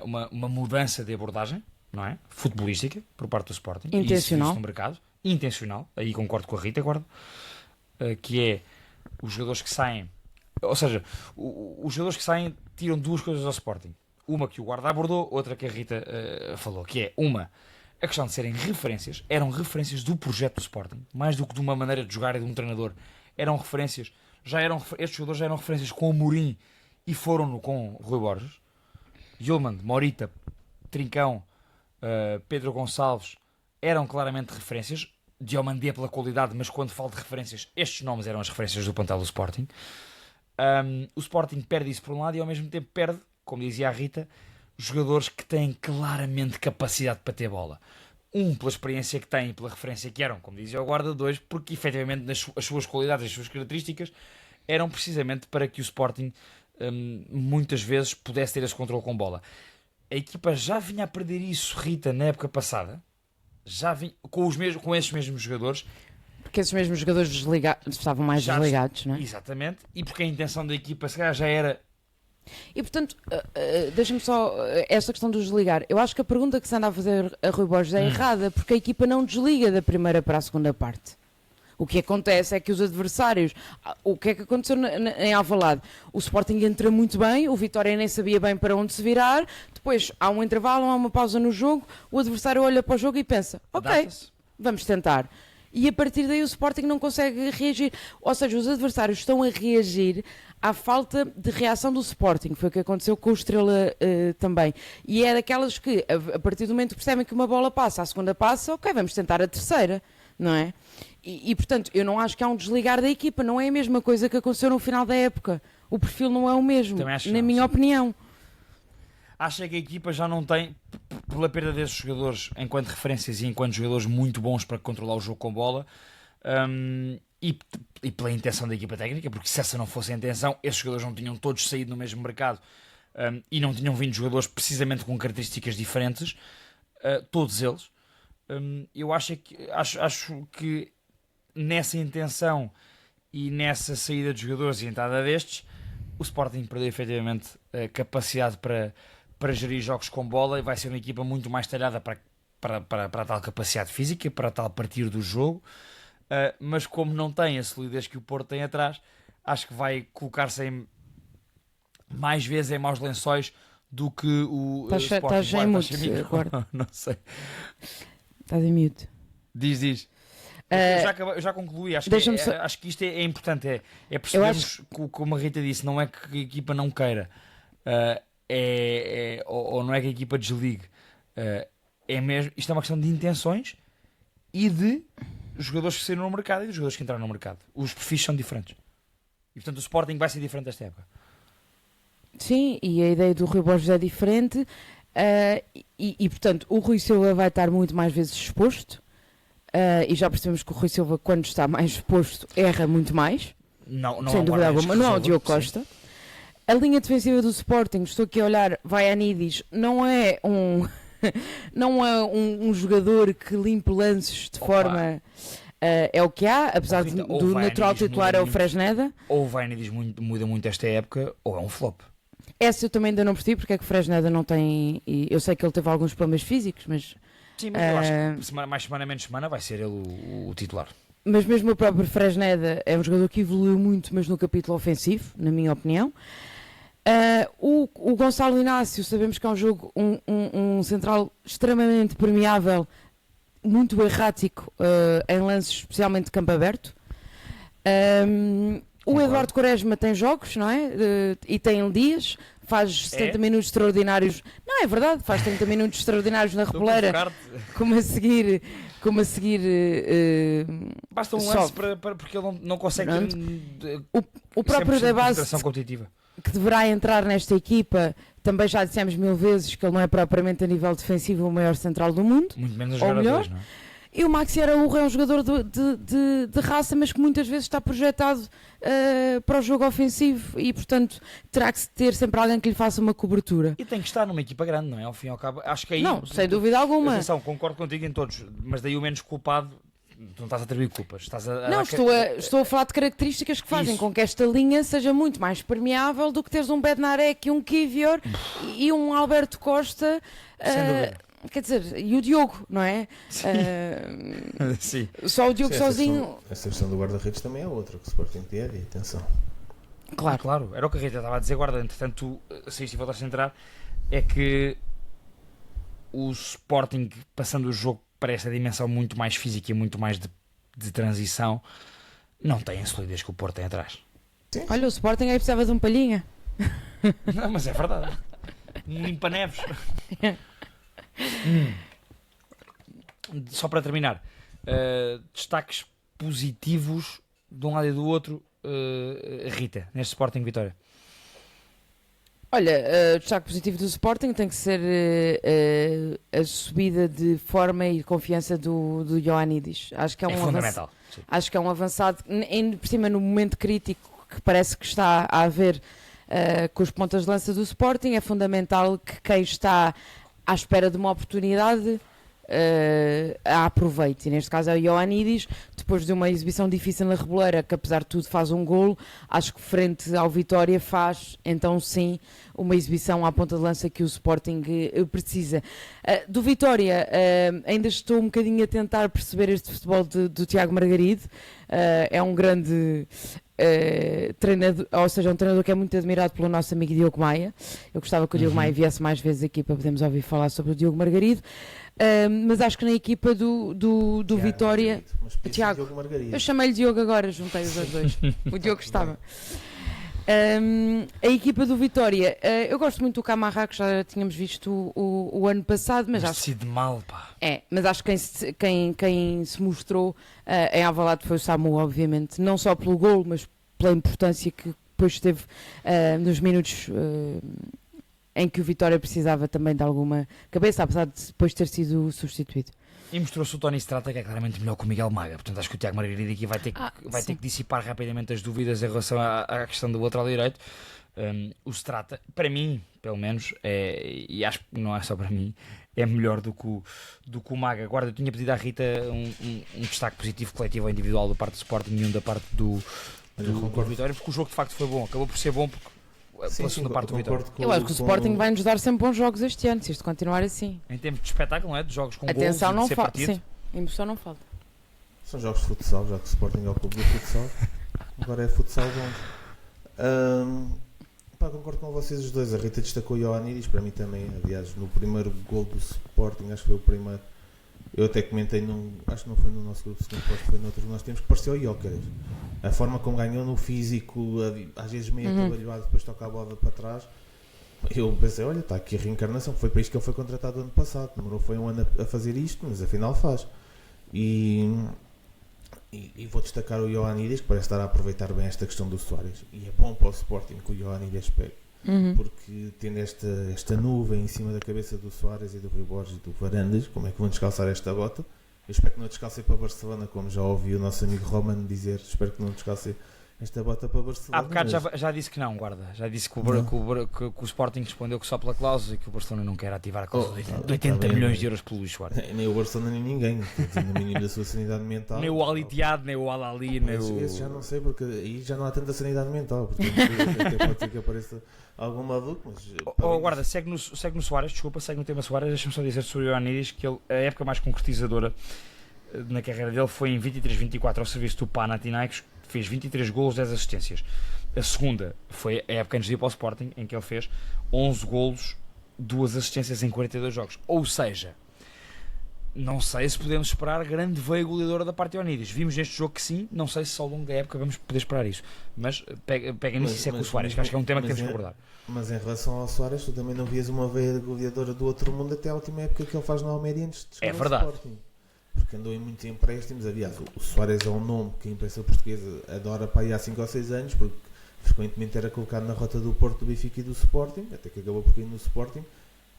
mudança de abordagem, não é? Futebolística, por parte do Sporting. E isso Intencional. viu-se no mercado. Intencional, aí concordo com a Rita, guarda, que é os jogadores que saem, ou seja, os jogadores que saem tiram duas coisas ao Sporting. Uma que o guarda abordou, outra que a Rita falou, que é a questão de serem referências, eram referências do projeto do Sporting, mais do que de uma maneira de jogar e de um treinador. Eram referências, estes jogadores já eram referências com o Mourinho e foram-no com o Rui Borges. Yulman, Morita, Trincão, Pedro Gonçalves eram claramente referências. Diomandé pela qualidade, mas quando falo de referências, estes nomes eram as referências do plantel do Sporting. O Sporting perde isso por um lado e ao mesmo tempo perde, como dizia a Rita, jogadores que têm claramente capacidade para ter bola. Um, pela experiência que têm e pela referência que eram, como dizia o guarda. Dois, porque efetivamente as suas qualidades, as suas características eram precisamente para que o Sporting muitas vezes pudesse ter esse controle com bola. A equipa já vinha a perder isso, Rita, na época passada, já vinha, com esses mesmos jogadores. porque esses mesmos jogadores estavam mais Já- desligados, não é? Exatamente, e porque a intenção da equipa se calhar já era. E portanto, deixa-me só esta questão do desligar. Eu acho que a pergunta que se anda a fazer a Rui Borges é errada, porque a equipa não desliga da primeira para a segunda parte. O que acontece é que os adversários... O que é que aconteceu em Alvalade? O Sporting entra muito bem, o Vitória nem sabia bem para onde se virar, depois há um intervalo, há uma pausa no jogo, o adversário olha para o jogo e pensa, ok, Adapta-se. vamos tentar. E a partir daí o Sporting não consegue reagir. Ou seja, os adversários estão a reagir à falta de reação do Sporting. Foi o que aconteceu com o Estrela também. E é daquelas que, a partir do momento que percebem que uma bola passa, a segunda passa, ok, vamos tentar a terceira, não é? E portanto, eu não acho que há um desligar da equipa. Não é a mesma coisa que aconteceu no final da época. O perfil não é o mesmo, Também acho que na não, minha sim. opinião. Acha que a equipa já não tem, pela perda desses jogadores enquanto referências e enquanto jogadores muito bons para controlar o jogo com bola, e pela intenção da equipa técnica, porque se essa não fosse a intenção, esses jogadores não tinham todos saído no mesmo mercado, e não tinham vindo jogadores precisamente com características diferentes, todos eles. Eu acho que nessa intenção e nessa saída de jogadores e entrada destes, o Sporting perdeu efetivamente a capacidade para gerir jogos com bola e vai ser uma equipa muito mais talhada para a tal capacidade física, para a tal partir do jogo, mas como não tem a solidez que o Porto tem atrás, acho que vai colocar-se mais vezes em maus lençóis do que o Sporting. Estás em mute, guarda. Não sei. Estás em mute. Diz. Eu já concluí, acho que isto é importante, é percebermos, como a Rita disse, não é que a equipa não queira, ou não é que a equipa desligue, é mesmo, isto é uma questão de intenções e de jogadores que saíram no mercado e de jogadores que entraram no mercado. Os perfis são diferentes e portanto o Sporting vai ser diferente desta época. Sim, e a ideia do Rui Borges é diferente, e portanto o Rui Silva vai estar muito mais vezes exposto. E já percebemos que o Rui Silva, quando está mais exposto, erra muito mais. Não sem dúvida alguma. Não é o Diogo Costa. Sim. A linha defensiva do Sporting, estou aqui a olhar, Vaianidis, não é um jogador que limpe lances de forma é o que há, apesar Rita, ou do vai, natural diz, titular muda é o muito. Fresneda. Ou o Vainidis muda muito esta época, ou é um flop. Essa eu também ainda não percebi porque é que o Fresneda não tem. Eu sei que ele teve alguns problemas físicos, mas. Sim, mas eu acho que mais semana menos semana vai ser ele o titular. Mas mesmo o próprio Fresneda é um jogador que evoluiu muito, mas no capítulo ofensivo, na minha opinião. O Gonçalo Inácio, sabemos que é um central extremamente permeável, muito errático em lances, especialmente de campo aberto. O Eduardo Quaresma tem jogos, não é? E tem dias, faz 70 minutos extraordinários. Não, é verdade, faz 30 minutos extraordinários na Reboleira, como a seguir. Basta um lance porque ele não consegue o próprio da base competitiva. Que deverá entrar nesta equipa. Também já dissemos 1000 vezes que ele não é propriamente a nível defensivo o maior central do mundo. Muito menos ou melhor. Dois, não é? E o Maxi Araújo é um jogador de raça, mas que muitas vezes está projetado para o jogo ofensivo e, portanto, terá que ter sempre alguém que lhe faça uma cobertura. E tem que estar numa equipa grande, não é? Ao fim e ao cabo, acho que aí... Não, sem dúvida alguma. Atenção, concordo contigo em todos, mas daí o menos culpado... Tu não estás a atribuir culpas. Estou a falar de características que fazem com que esta linha seja muito mais permeável do que teres um Bednarek, um Kivior e um Alberto Costa. Quer dizer, e o Diogo, não é? Sim. Só o Diogo sozinho. Essa questão do guarda-redes também é outra que o Sporting tem, e atenção. Claro. Era o que a Rita estava a dizer, guarda. Entretanto, se isto voltaste a entrar, é que o Sporting, passando o jogo para esta dimensão muito mais física e muito mais de transição, não tem a solidez que o Porto tem atrás. Sim. Olha, o Sporting aí precisava de um Palhinha. Não, mas é verdade. Um limpa-neves. Só para terminar, destaques positivos de um lado e do outro, Rita, neste Sporting Vitória. Olha, o destaque positivo do Sporting tem que ser a subida de forma e confiança do Ioannidis. Acho que é fundamental. Acho que é um avançado, por cima no momento crítico que parece que está a haver com os pontas de lança do Sporting. É fundamental que quem está à espera de uma oportunidade a aproveite. E neste caso é o Ioannidis, depois de uma exibição difícil na Reboleira, que apesar de tudo faz um golo. Acho que frente ao Vitória faz, então sim, uma exibição à ponta de lança que o Sporting precisa. Do Vitória, ainda estou um bocadinho a tentar perceber este futebol do Tiago Margarido. É um grande treinador, ou seja, um treinador que é muito admirado pelo nosso amigo Diogo Maia. Eu gostava que o Diogo Maia viesse mais vezes aqui para podermos ouvir falar sobre o Diogo Margarido. Mas acho que na equipa do Tiago, Vitória, Tiago, eu chamei-lhe Diogo agora, juntei os dois. O Diogo estava. A equipa do Vitória, eu gosto muito do Camarra, que já tínhamos visto o ano passado, mas acho de mal, pá. Mas acho que quem se mostrou em Alvalade foi o Samu, obviamente, não só pelo golo, mas pela importância que depois teve nos minutos em que o Vitória precisava também de alguma cabeça, apesar de depois ter sido substituído. E mostrou-se o Tony Strata, que é claramente melhor que o Miguel Maga. Portanto, acho que o Tiago Margarido aqui vai ter que dissipar rapidamente as dúvidas em relação à questão do outro direito. O Strata, para mim, pelo menos, e acho que não é só para mim, é melhor do que o Maga. Agora, eu tinha pedido à Rita um destaque positivo coletivo ou individual da parte do Sporting e um da parte do Vitória, porque o jogo de facto foi bom. Acabou por ser bom porque pela segunda parte do Vitória. Eu acho que o Sporting vai nos dar sempre bons jogos este ano, se isto continuar assim. Em termos de espetáculo, não é? De jogos com atenção, golos, não falta. Sim, emoção não falta. São jogos de futsal, já que o Sporting é o clube de futsal. Agora é futsal bom. Concordo com vocês os dois. A Rita destacou o Ioannidis, para mim também. Aliás, no primeiro gol do Sporting, acho que foi o primeiro. Eu até comentei, acho que não foi no nosso grupo, segundo posto, foi noutros que nós temos, que pareceu o Jóqueres. A forma como ganhou no físico, às vezes meio atabalhoado, depois toca a bola para trás. Eu pensei, olha, está aqui a reencarnação. Foi para isto que ele foi contratado ano passado. Demorou foi um ano a fazer isto, mas afinal faz. E vou destacar o Ioannidis, que parece estar a aproveitar bem esta questão do Soares. E é bom para o Sporting que o Ioannidis pegue. Porque tendo esta nuvem em cima da cabeça do Soares e do Rui Borges e do Varandas, como é que vão descalçar esta bota? Eu espero que não descalcem para Barcelona, como já ouvi o nosso amigo Roman dizer. Espero que não descalcem esta bota para Barcelona. Há bocado mas- já disse que não, guarda. Já disse que Não. que o Sporting respondeu que só pela cláusula e que o Barcelona não quer ativar a cláusula de 80 tá bem, milhões mas- de euros pelo Luís Soares. Nem o Barcelona nem ninguém. Quer dizer, no mínimo da sua sanidade mental. Nem o Ali Tiad, nem o Al-Ali, nem Esse já o... não sei, porque aí já não há tanta sanidade mental. Portanto, até pode ser que apareça algum maluco, mas. Guarda, segue no Soares, desculpa, segue no tema Soares. Deixa-me só dizer sobre o Ioannidis que a época mais concretizadora na carreira dele foi em 23-24 ao serviço do Panathinaikos, fez 23 golos, 10 assistências. A segunda foi a época antes de ir para o Sporting, em que ele fez 11 golos, 2 assistências em 42 jogos. Ou seja, não sei se podemos esperar grande veia goleadora da parte de Ioannidis. Vimos neste jogo que sim, não sei se ao longo da época vamos poder esperar isso. Mas pega nisso e segue com o Soares, que acho que é um tema que temos que abordar. Mas em relação ao Soares, tu também não vias uma veia goleadora do outro mundo até a última época que ele faz na Almeria antes de chegar ao verdade. Sporting. Porque andou em muitos empréstimos. Aliás, o Soares é um nome que a imprensa portuguesa adora para aí há 5 ou 6 anos, porque frequentemente era colocado na rota do Porto, do Benfica e do Sporting, até que acabou por cair no Sporting.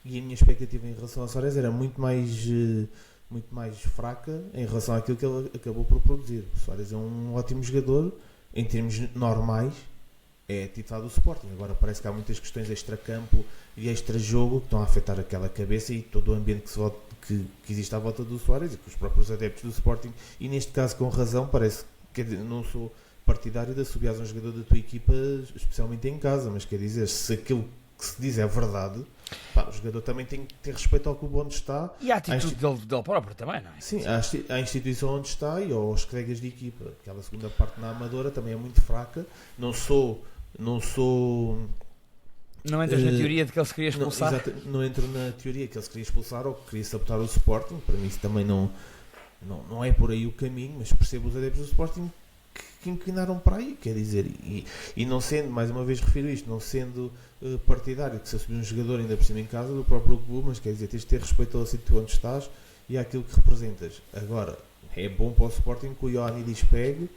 E a minha expectativa em relação ao Soares era muito mais fraca em relação àquilo que ele acabou por produzir. O Soares é um ótimo jogador, em termos normais, é titular do Sporting. Agora parece que há muitas questões extra-campo e extra-jogo que estão a afetar aquela cabeça e todo o ambiente que existe à volta do Soares e com os próprios adeptos do Sporting. E neste caso, com razão, parece que não sou partidário de assobiar um jogador da tua equipa, especialmente em casa, mas quer dizer, se aquilo que se diz é verdade, pá, o jogador também tem que ter respeito ao clube onde está. E a atitude dele próprio também, não é? Sim, à instituição onde está e aos colegas de equipa. Aquela segunda parte na Amadora também é muito fraca. Não entras na teoria de que ele se queria expulsar? Não entro na teoria que ele se queria expulsar ou que queria sabotar o Sporting. Para mim isso também não é por aí o caminho, mas percebo os adeptos do Sporting que inclinaram para aí, quer dizer, e não sendo, mais uma vez refiro isto, não sendo partidário que se assumiu um jogador ainda por cima em casa do próprio clube, mas quer dizer, tens de ter respeito ao sítio onde estás e àquilo que representas. Agora, é bom para o Sporting que o Ioannidis pegue,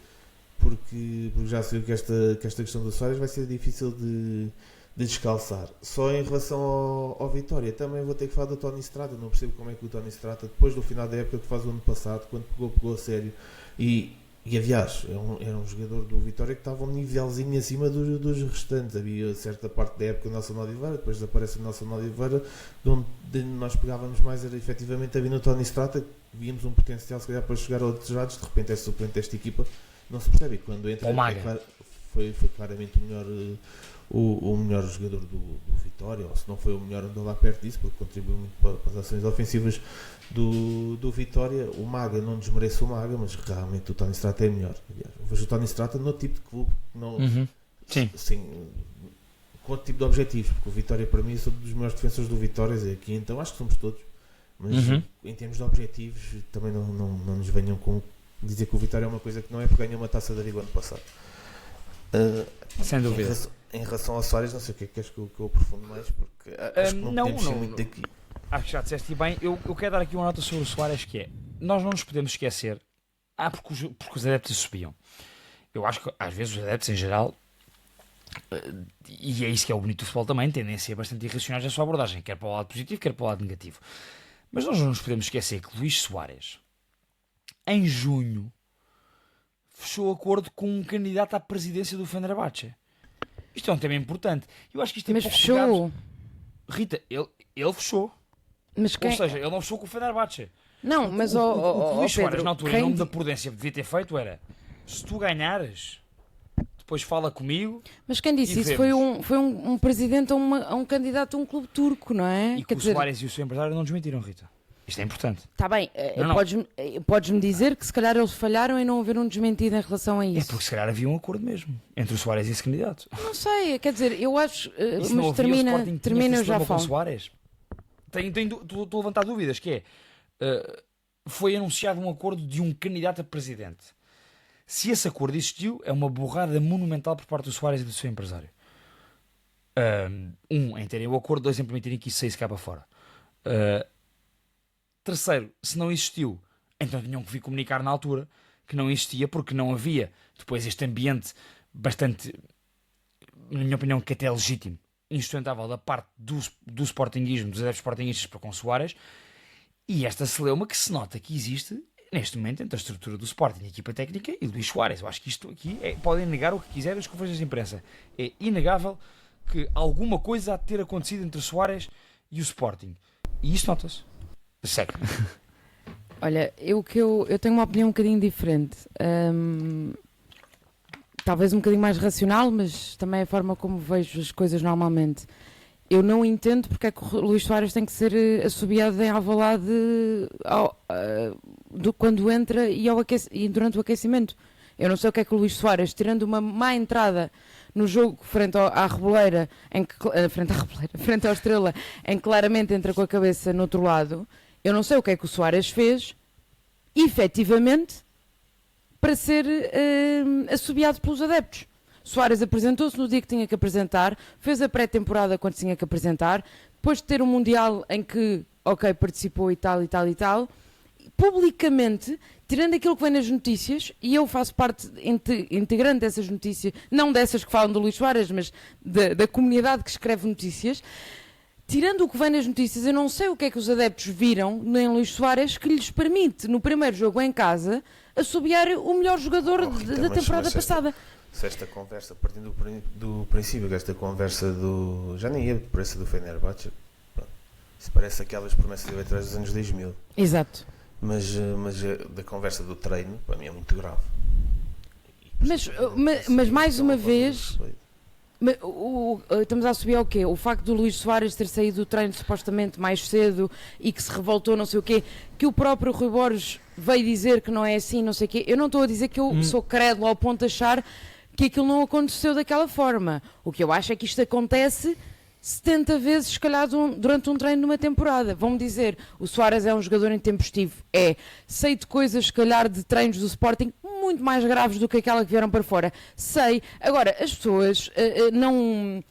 porque já se viu que esta questão do Soares vai ser difícil de descalçar. Só em relação ao Vitória, também vou ter que falar do Tony Strata. Não percebo como é que o Tony Strata, depois do final da época que faz o ano passado, quando pegou a sério, e aliás, era um jogador do Vitória que estava um nivelzinho acima dos restantes. Havia certa parte da época o Nelson Oliveira, depois desaparece o Nelson Oliveira, de onde nós pegávamos mais era efetivamente ali no Tony Strata, víamos um potencial se calhar para chegar a outros lados, de repente é suplente desta equipa, não se percebe, e quando entra foi claramente o melhor jogador do Vitória, ou se não foi o melhor, andou lá perto disso, porque contribuiu muito para as ações ofensivas do Vitória. O Maga, não desmereço o Maga, mas realmente o Tony Strata é melhor. Aliás, eu vejo o Tony Strata no tipo de clube, não, sim, com outro tipo de objetivos, porque o Vitória, para mim, sou dos melhores defensores do Vitória, é aqui, então acho que somos todos, mas em termos de objetivos, também não nos venham com dizer que o Vitória é uma coisa que não é, porque ganhou uma taça da Liga ano passado. Sem dúvida. Em relação ao Soares, não sei o que é que queres que eu aprofunde mais, porque acho que não podemos ir muito daqui. Acho que já disseste bem. Eu quero dar aqui uma nota sobre o Soares, que é, nós não nos podemos esquecer, porque os adeptos subiam. Eu acho que às vezes os adeptos em geral, e é isso que é o bonito do futebol também, tendem a ser bastante irracionais na sua abordagem, quer para o lado positivo, quer para o lado negativo. Mas nós não nos podemos esquecer que Luís Soares, em junho, fechou acordo com um candidato à presidência do Fenerbahçe. Isto é um tema importante. Eu acho que isto é pouco fechou. pegado. Rita, ele fechou. Mas Ou seja, ele não fechou com o Fenerbahçe. Não, mas o que o Luís Soares, Pedro, na altura, em nome da prudência, devia ter feito era: se tu ganhares, depois fala comigo. Mas quem disse isso foi um presidente a um candidato a um clube turco, não é? E que o Soares e o seu empresário não desmentiram, Rita. Isto é importante. Está bem, Não. podes-me dizer que se calhar eles falharam em não haver um desmentido em relação a É isso. porque se calhar havia um acordo mesmo entre o Soares e esse candidato. Não sei, quer dizer, eu acho. E se Mas não havia, o Sporting termina eu já com o falo. Soares. Estou a levantar dúvidas, que é, foi anunciado um acordo de um candidato a presidente. Se esse acordo existiu, é uma borrada monumental por parte do Soares e do seu empresário. Em terem o acordo, 2, em permitirem que isso saísse cá para fora. Terceiro, se não existiu, então tinham que vir comunicar na altura que não existia, porque não havia depois este ambiente bastante, na minha opinião, que até é legítimo, insustentável da parte do sportinguismo, dos adeptos sportinguistas para com Soares, e esta celeuma que se nota que existe neste momento, entre a estrutura do Sporting, a equipa técnica e Luís Soares. Eu acho que isto aqui podem negar o que quiserem as conferências de imprensa. É inegável que alguma coisa há de ter acontecido entre o Soares e o Sporting. E isso nota-se. Segue. Olha, eu tenho uma opinião um bocadinho diferente. Talvez um bocadinho mais racional, mas também a forma como vejo as coisas normalmente. Eu não entendo porque é que o Luís Soares tem que ser assobiado em Alvalade quando entra e durante o aquecimento. Eu não sei o que é que o Luís Soares, tirando uma má entrada no jogo frente à Reboleira, frente ao Estrela, em que claramente entra com a cabeça no outro lado, eu não sei o que é que o Soares fez, efetivamente, para ser assobiado pelos adeptos. Soares apresentou-se no dia que tinha que apresentar, fez a pré-temporada quando tinha que apresentar, depois de ter um Mundial em que, participou e tal, publicamente, tirando aquilo que vem nas notícias, e eu faço parte integrante dessas notícias, não dessas que falam do Luís Soares, mas da comunidade que escreve notícias, tirando o que vem nas notícias, eu não sei o que é que os adeptos viram em Luís Soares que lhes permite, no primeiro jogo em casa, assobiar o melhor jogador da temporada passada. Se esta conversa, partindo do princípio que esta conversa já nem ia por essa do Fenerbahçe, isso parece aquelas promessas eleitorais dos anos 2000. Exato. Mas da conversa do treino, para mim é muito grave. Mas mais uma vez, estamos a subir ao quê? O facto do Luís Soares ter saído do treino supostamente mais cedo e que se revoltou, não sei o quê, que o próprio Rui Borges veio dizer que não é assim, não sei o quê. Eu não estou a dizer que eu sou crédulo ao ponto de achar que aquilo não aconteceu daquela forma. O que eu acho é que isto acontece 70 vezes, se calhar, durante um treino numa temporada. Vão-me dizer, o Soares é um jogador intempestivo. Sei de coisas, se calhar, de treinos do Sporting muito mais graves do que aquela que vieram para fora. Sei. Agora, as pessoas não...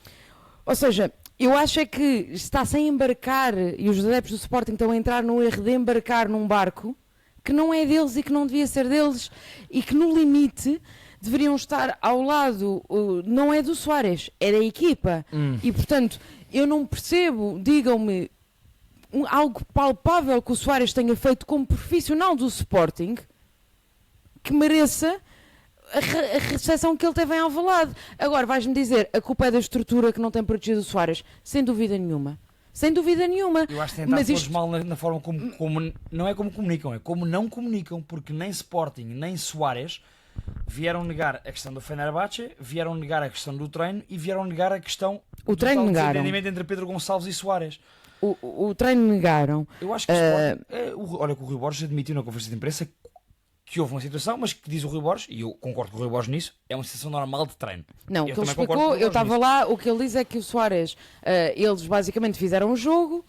Ou seja, eu acho é que está-se a embarcar, e os adeptos do Sporting estão a entrar no erro de embarcar num barco que não é deles e que não devia ser deles e que, no limite, deveriam estar ao lado, não é do Soares, é da equipa. E, portanto, eu não percebo, digam-me, algo palpável que o Soares tenha feito como profissional do Sporting que mereça a recepção que ele teve em Alvalade. Agora, vais-me dizer, a culpa é da estrutura que não tem protegido o Soares? Sem dúvida nenhuma. Sem dúvida nenhuma. Eu acho que tentam todos mal na forma como... Não é como comunicam, é como não comunicam, porque nem Sporting, nem Soares vieram negar a questão do Fenerbahçe, vieram negar a questão do treino e vieram negar a questão do desentendimento entre Pedro Gonçalves e Soares. O treino negaram. Eu acho que olha que o Rui Borges admitiu na conferência de imprensa que houve uma situação, mas que diz o Rui Borges, e eu concordo com o Rui Borges nisso, é uma situação normal de treino. Não, o que ele explicou, eu estava lá, o que ele diz é que o Soares, eles basicamente fizeram um jogo,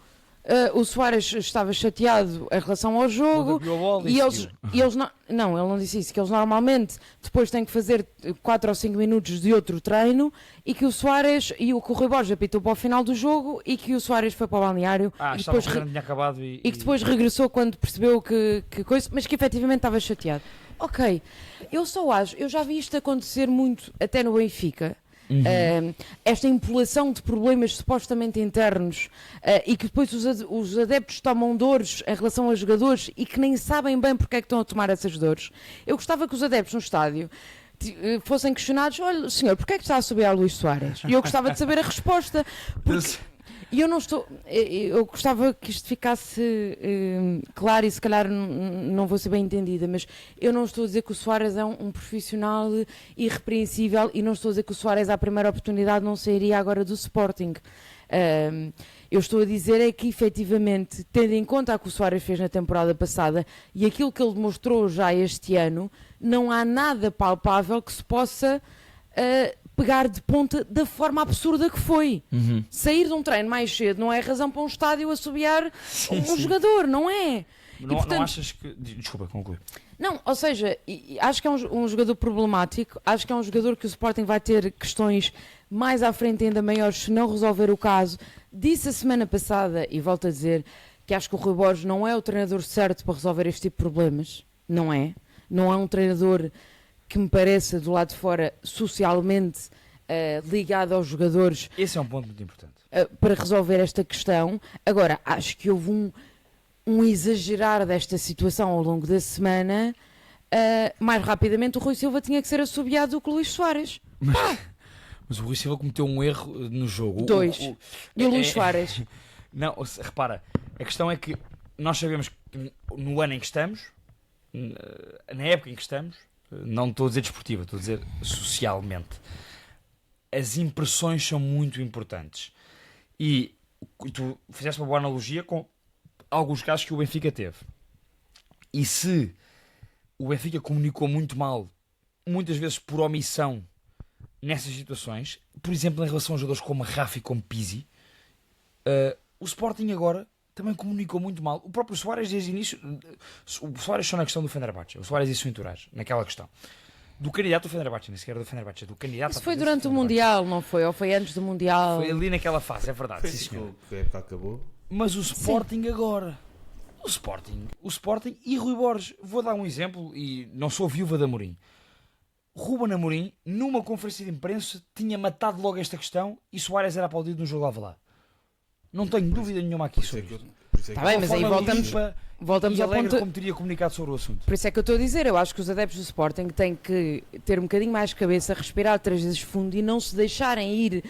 o Soares estava chateado em relação ao jogo e eles não, ele não disse isso, que eles normalmente depois têm que fazer 4 ou 5 minutos de outro treino e que o Soares e o Rui Borges apitou para o final do jogo e que o Soares foi para o balneário e que depois regressou quando percebeu que coisa, mas que efetivamente estava chateado. Ok, eu já vi isto acontecer muito até no Benfica. Esta impulação de problemas supostamente internos e que depois os adeptos tomam dores em relação aos jogadores e que nem sabem bem porque é que estão a tomar essas dores. Eu gostava que os adeptos no estádio fossem questionados: olha, senhor, porque é que está a subir a Luís Soares? E eu gostava de saber a resposta. E eu gostava que isto ficasse claro e se calhar não vou ser bem entendida, mas eu não estou a dizer que o Soares é um profissional irrepreensível e não estou a dizer que o Soares à primeira oportunidade não sairia agora do Sporting. Eu estou a dizer é que efetivamente, tendo em conta o que o Soares fez na temporada passada e aquilo que ele demonstrou já este ano, não há nada palpável que se possa pegar de ponta da forma absurda que foi. Sair de um treino mais cedo não é razão para um estádio assobiar jogador, não é? Não achas que... Desculpa, conclui. Não, ou seja, acho que é um jogador problemático, acho que é um jogador que o Sporting vai ter questões mais à frente ainda maiores se não resolver o caso. Disse a semana passada, e volto a dizer, que acho que o Rui Borges não é o treinador certo para resolver este tipo de problemas. Não é. Não é um treinador que me pareça do lado de fora socialmente ligado aos jogadores. Esse é um ponto muito importante. Para resolver esta questão. Agora, acho que houve um exagerar desta situação ao longo da semana, mais rapidamente o Rui Silva tinha que ser assobiado do que o Luís Soares. Mas o Rui Silva cometeu um erro no jogo. 2. E o Luís Soares? Não, repara, a questão é que nós sabemos que no ano em que estamos, na época em que estamos, não estou a dizer desportiva, estou a dizer socialmente, as impressões são muito importantes. E tu fizeste uma boa analogia com alguns casos que o Benfica teve. E se o Benfica comunicou muito mal, muitas vezes por omissão, nessas situações, por exemplo, em relação a jogadores como Rafa e como Pizzi, o Sporting agora também comunicou muito mal. O próprio Soares, desde o início, o Soares só na questão do Fenerbahçe, o Soares disse o Entourage, naquela questão. Do candidato ao Fenerbahçe, nem sequer do Fenerbahçe, do candidato. Isso foi durante o Mundial, não foi? Ou foi antes do Mundial? Foi ali naquela fase, é verdade. Foi Sim, isso senhor. que a época acabou. Mas o Sporting agora... O Sporting e Rui Borges. Vou dar um exemplo, e não sou viúva de Amorim. Ruben Amorim, numa conferência de imprensa, tinha matado logo esta questão e Soares era aplaudido no jogo de Alvalade. Não tenho dúvida nenhuma aqui sobre isso. Está bem, mas aí voltamos ao ponto... como teria comunicado sobre o assunto. Por isso é que eu estou a dizer, eu acho que os adeptos do Sporting têm que ter um bocadinho mais de cabeça, respirar 3 vezes fundo e não se deixarem ir.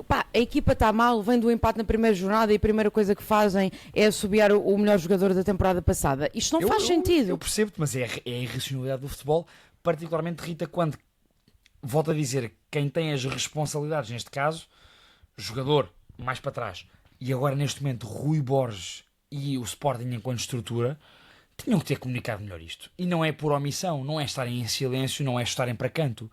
Pá, a equipa está mal, vem do empate na primeira jornada e a primeira coisa que fazem é assobiar o melhor jogador da temporada passada. Isto não faz sentido. Eu percebo-te, mas é a irracionalidade do futebol, particularmente, Rita, quando, volto a dizer, quem tem as responsabilidades, neste caso, jogador, mais para trás, e agora neste momento Rui Borges e o Sporting enquanto estrutura, tinham que ter comunicado melhor isto. E não é por omissão, não é estarem em silêncio, não é estarem para canto.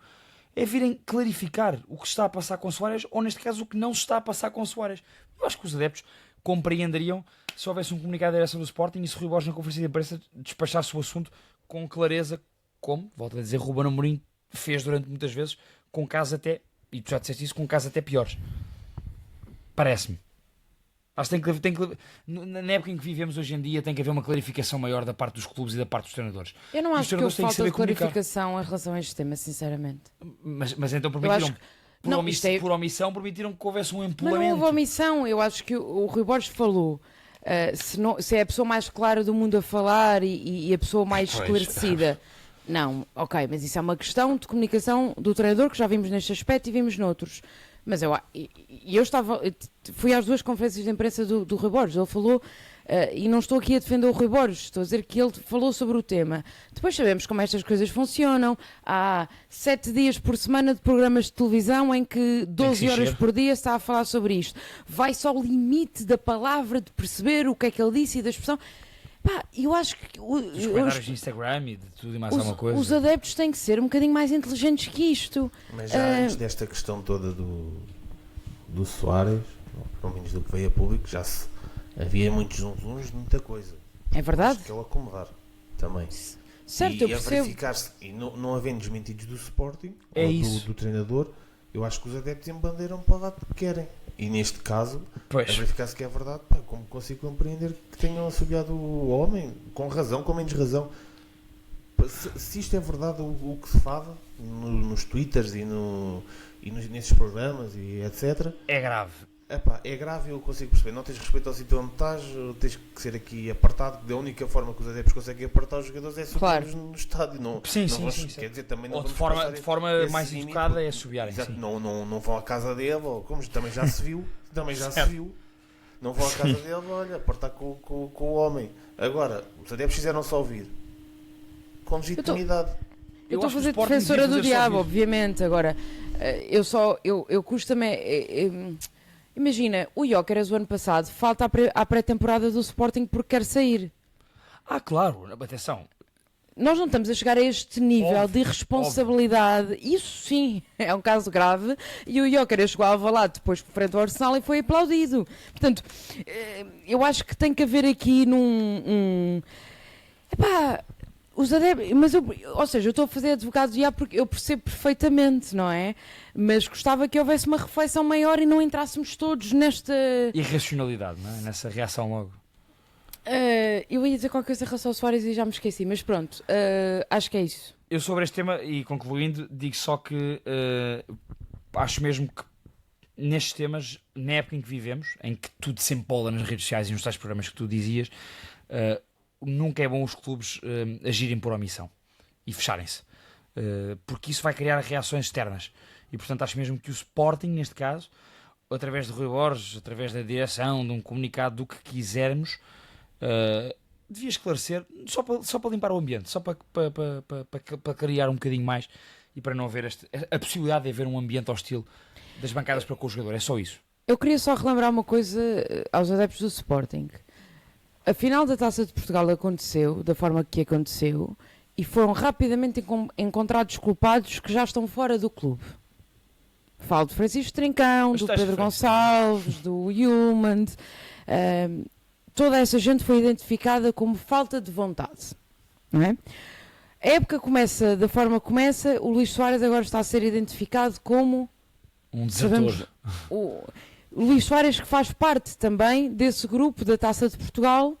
É virem clarificar o que está a passar com Soares, ou neste caso o que não se está a passar com Soares. Eu acho que os adeptos compreenderiam se houvesse um comunicado da direção do Sporting e se Rui Borges na conferência de imprensa despachasse o assunto com clareza, como, volto a dizer, Ruben Amorim fez durante muitas vezes, com casos até, e tu já disseste isso, com casos até piores. Parece-me. Acho que na época em que vivemos hoje em dia tem que haver uma clarificação maior da parte dos clubes e da parte dos treinadores. Eu não acho que houve falta de clarificação em relação a este tema, sinceramente. Mas então permitiram, por omissão, permitiram que houvesse um empolamento. Mas não houve omissão. Eu acho que o Rui Borges falou. Se é a pessoa mais clara do mundo a falar e a pessoa mais esclarecida. Não, ok, mas isso é uma questão de comunicação do treinador, que já vimos neste aspecto e vimos noutros. Mas eu fui às 2 conferências de imprensa do Rui Borges, ele falou, e não estou aqui a defender o Rui Borges, estou a dizer que ele falou sobre o tema. Depois sabemos como estas coisas funcionam, há 7 dias por semana de programas de televisão em que 12 horas por dia está a falar sobre isto. Vai-se ao limite da palavra, de perceber o que é que ele disse e da expressão. Pá, eu acho que os comentários de Instagram e de tudo e mais alguma coisa. Os adeptos têm que ser um bocadinho mais inteligentes que isto. Mas já antes desta questão toda do Soares, pelo menos do que veio a público, havia muitos zunzuns de muita coisa. É verdade. Acho que é o acomodar também. Certo, eu percebo. Verificar-se, e não havendo desmentidos do Sporting ou do treinador, eu acho que os adeptos embandeiram para o lado que querem. E neste caso, a verificar-se que é verdade, pá, como consigo compreender que tenham assobiado o homem, com razão, com menos razão. Se isto é verdade, o que se fala nos twitters e nesses programas e etc. É grave. Epá, é grave, eu consigo perceber. Não tens respeito ao sítio onde estás, tens que ser aqui apartado. Da única forma que os adeptos conseguem apartar os jogadores é subir no estádio. Sim. Quer dizer, também não ou de forma mais educada é assobiarem. Não vão à casa dele, ou como também já se viu. Não vão à casa dele, olha, apartar com o homem. Agora, os adeptos fizeram só ouvir com legitimidade. Eu estou a fazer defensora do diabo, obviamente. Agora, eu custa-me. Imagina, o Gyökeres o ano passado falta à pré-temporada do Sporting porque quer sair. Claro, atenção. Nós não estamos a chegar a este nível de irresponsabilidade. Isso sim é um caso grave. E o Gyökeres chegou a Alvalade depois frente ao Arsenal e foi aplaudido. Portanto, eu acho que tem que haver aqui os adeptos, mas eu estou a fazer advogado do diabo porque eu percebo perfeitamente, não é? Mas gostava que houvesse uma reflexão maior e não entrássemos todos nesta irracionalidade, não é? Nessa reação logo. Eu ia dizer qualquer coisa em relação ao Soares e já me esqueci, mas pronto, acho que é isso. Eu sobre este tema, e concluindo, digo só que acho mesmo que nestes temas, na época em que vivemos, em que tudo se empola nas redes sociais e nos tais programas que tu dizias, nunca é bom os clubes agirem por omissão e fecharem-se, porque isso vai criar reações externas. E portanto acho mesmo que o Sporting, neste caso, através de Rui Borges, através da direção, de um comunicado, do que quisermos, devia esclarecer, só para limpar o ambiente, só para criar um bocadinho mais e para não haver a possibilidade de haver um ambiente hostil das bancadas para com o jogador. É só isso. Eu queria só relembrar uma coisa aos adeptos do Sporting. A final da Taça de Portugal aconteceu da forma que aconteceu e foram rapidamente encontrados culpados que já estão fora do clube. Falo de Francisco Trincão, do Pedro Gonçalves, do Human. Toda essa gente foi identificada como falta de vontade. Não é? A época começa da forma que começa, o Luís Soares agora está a ser identificado como um desertor. O Luís Soares, que faz parte também desse grupo da Taça de Portugal,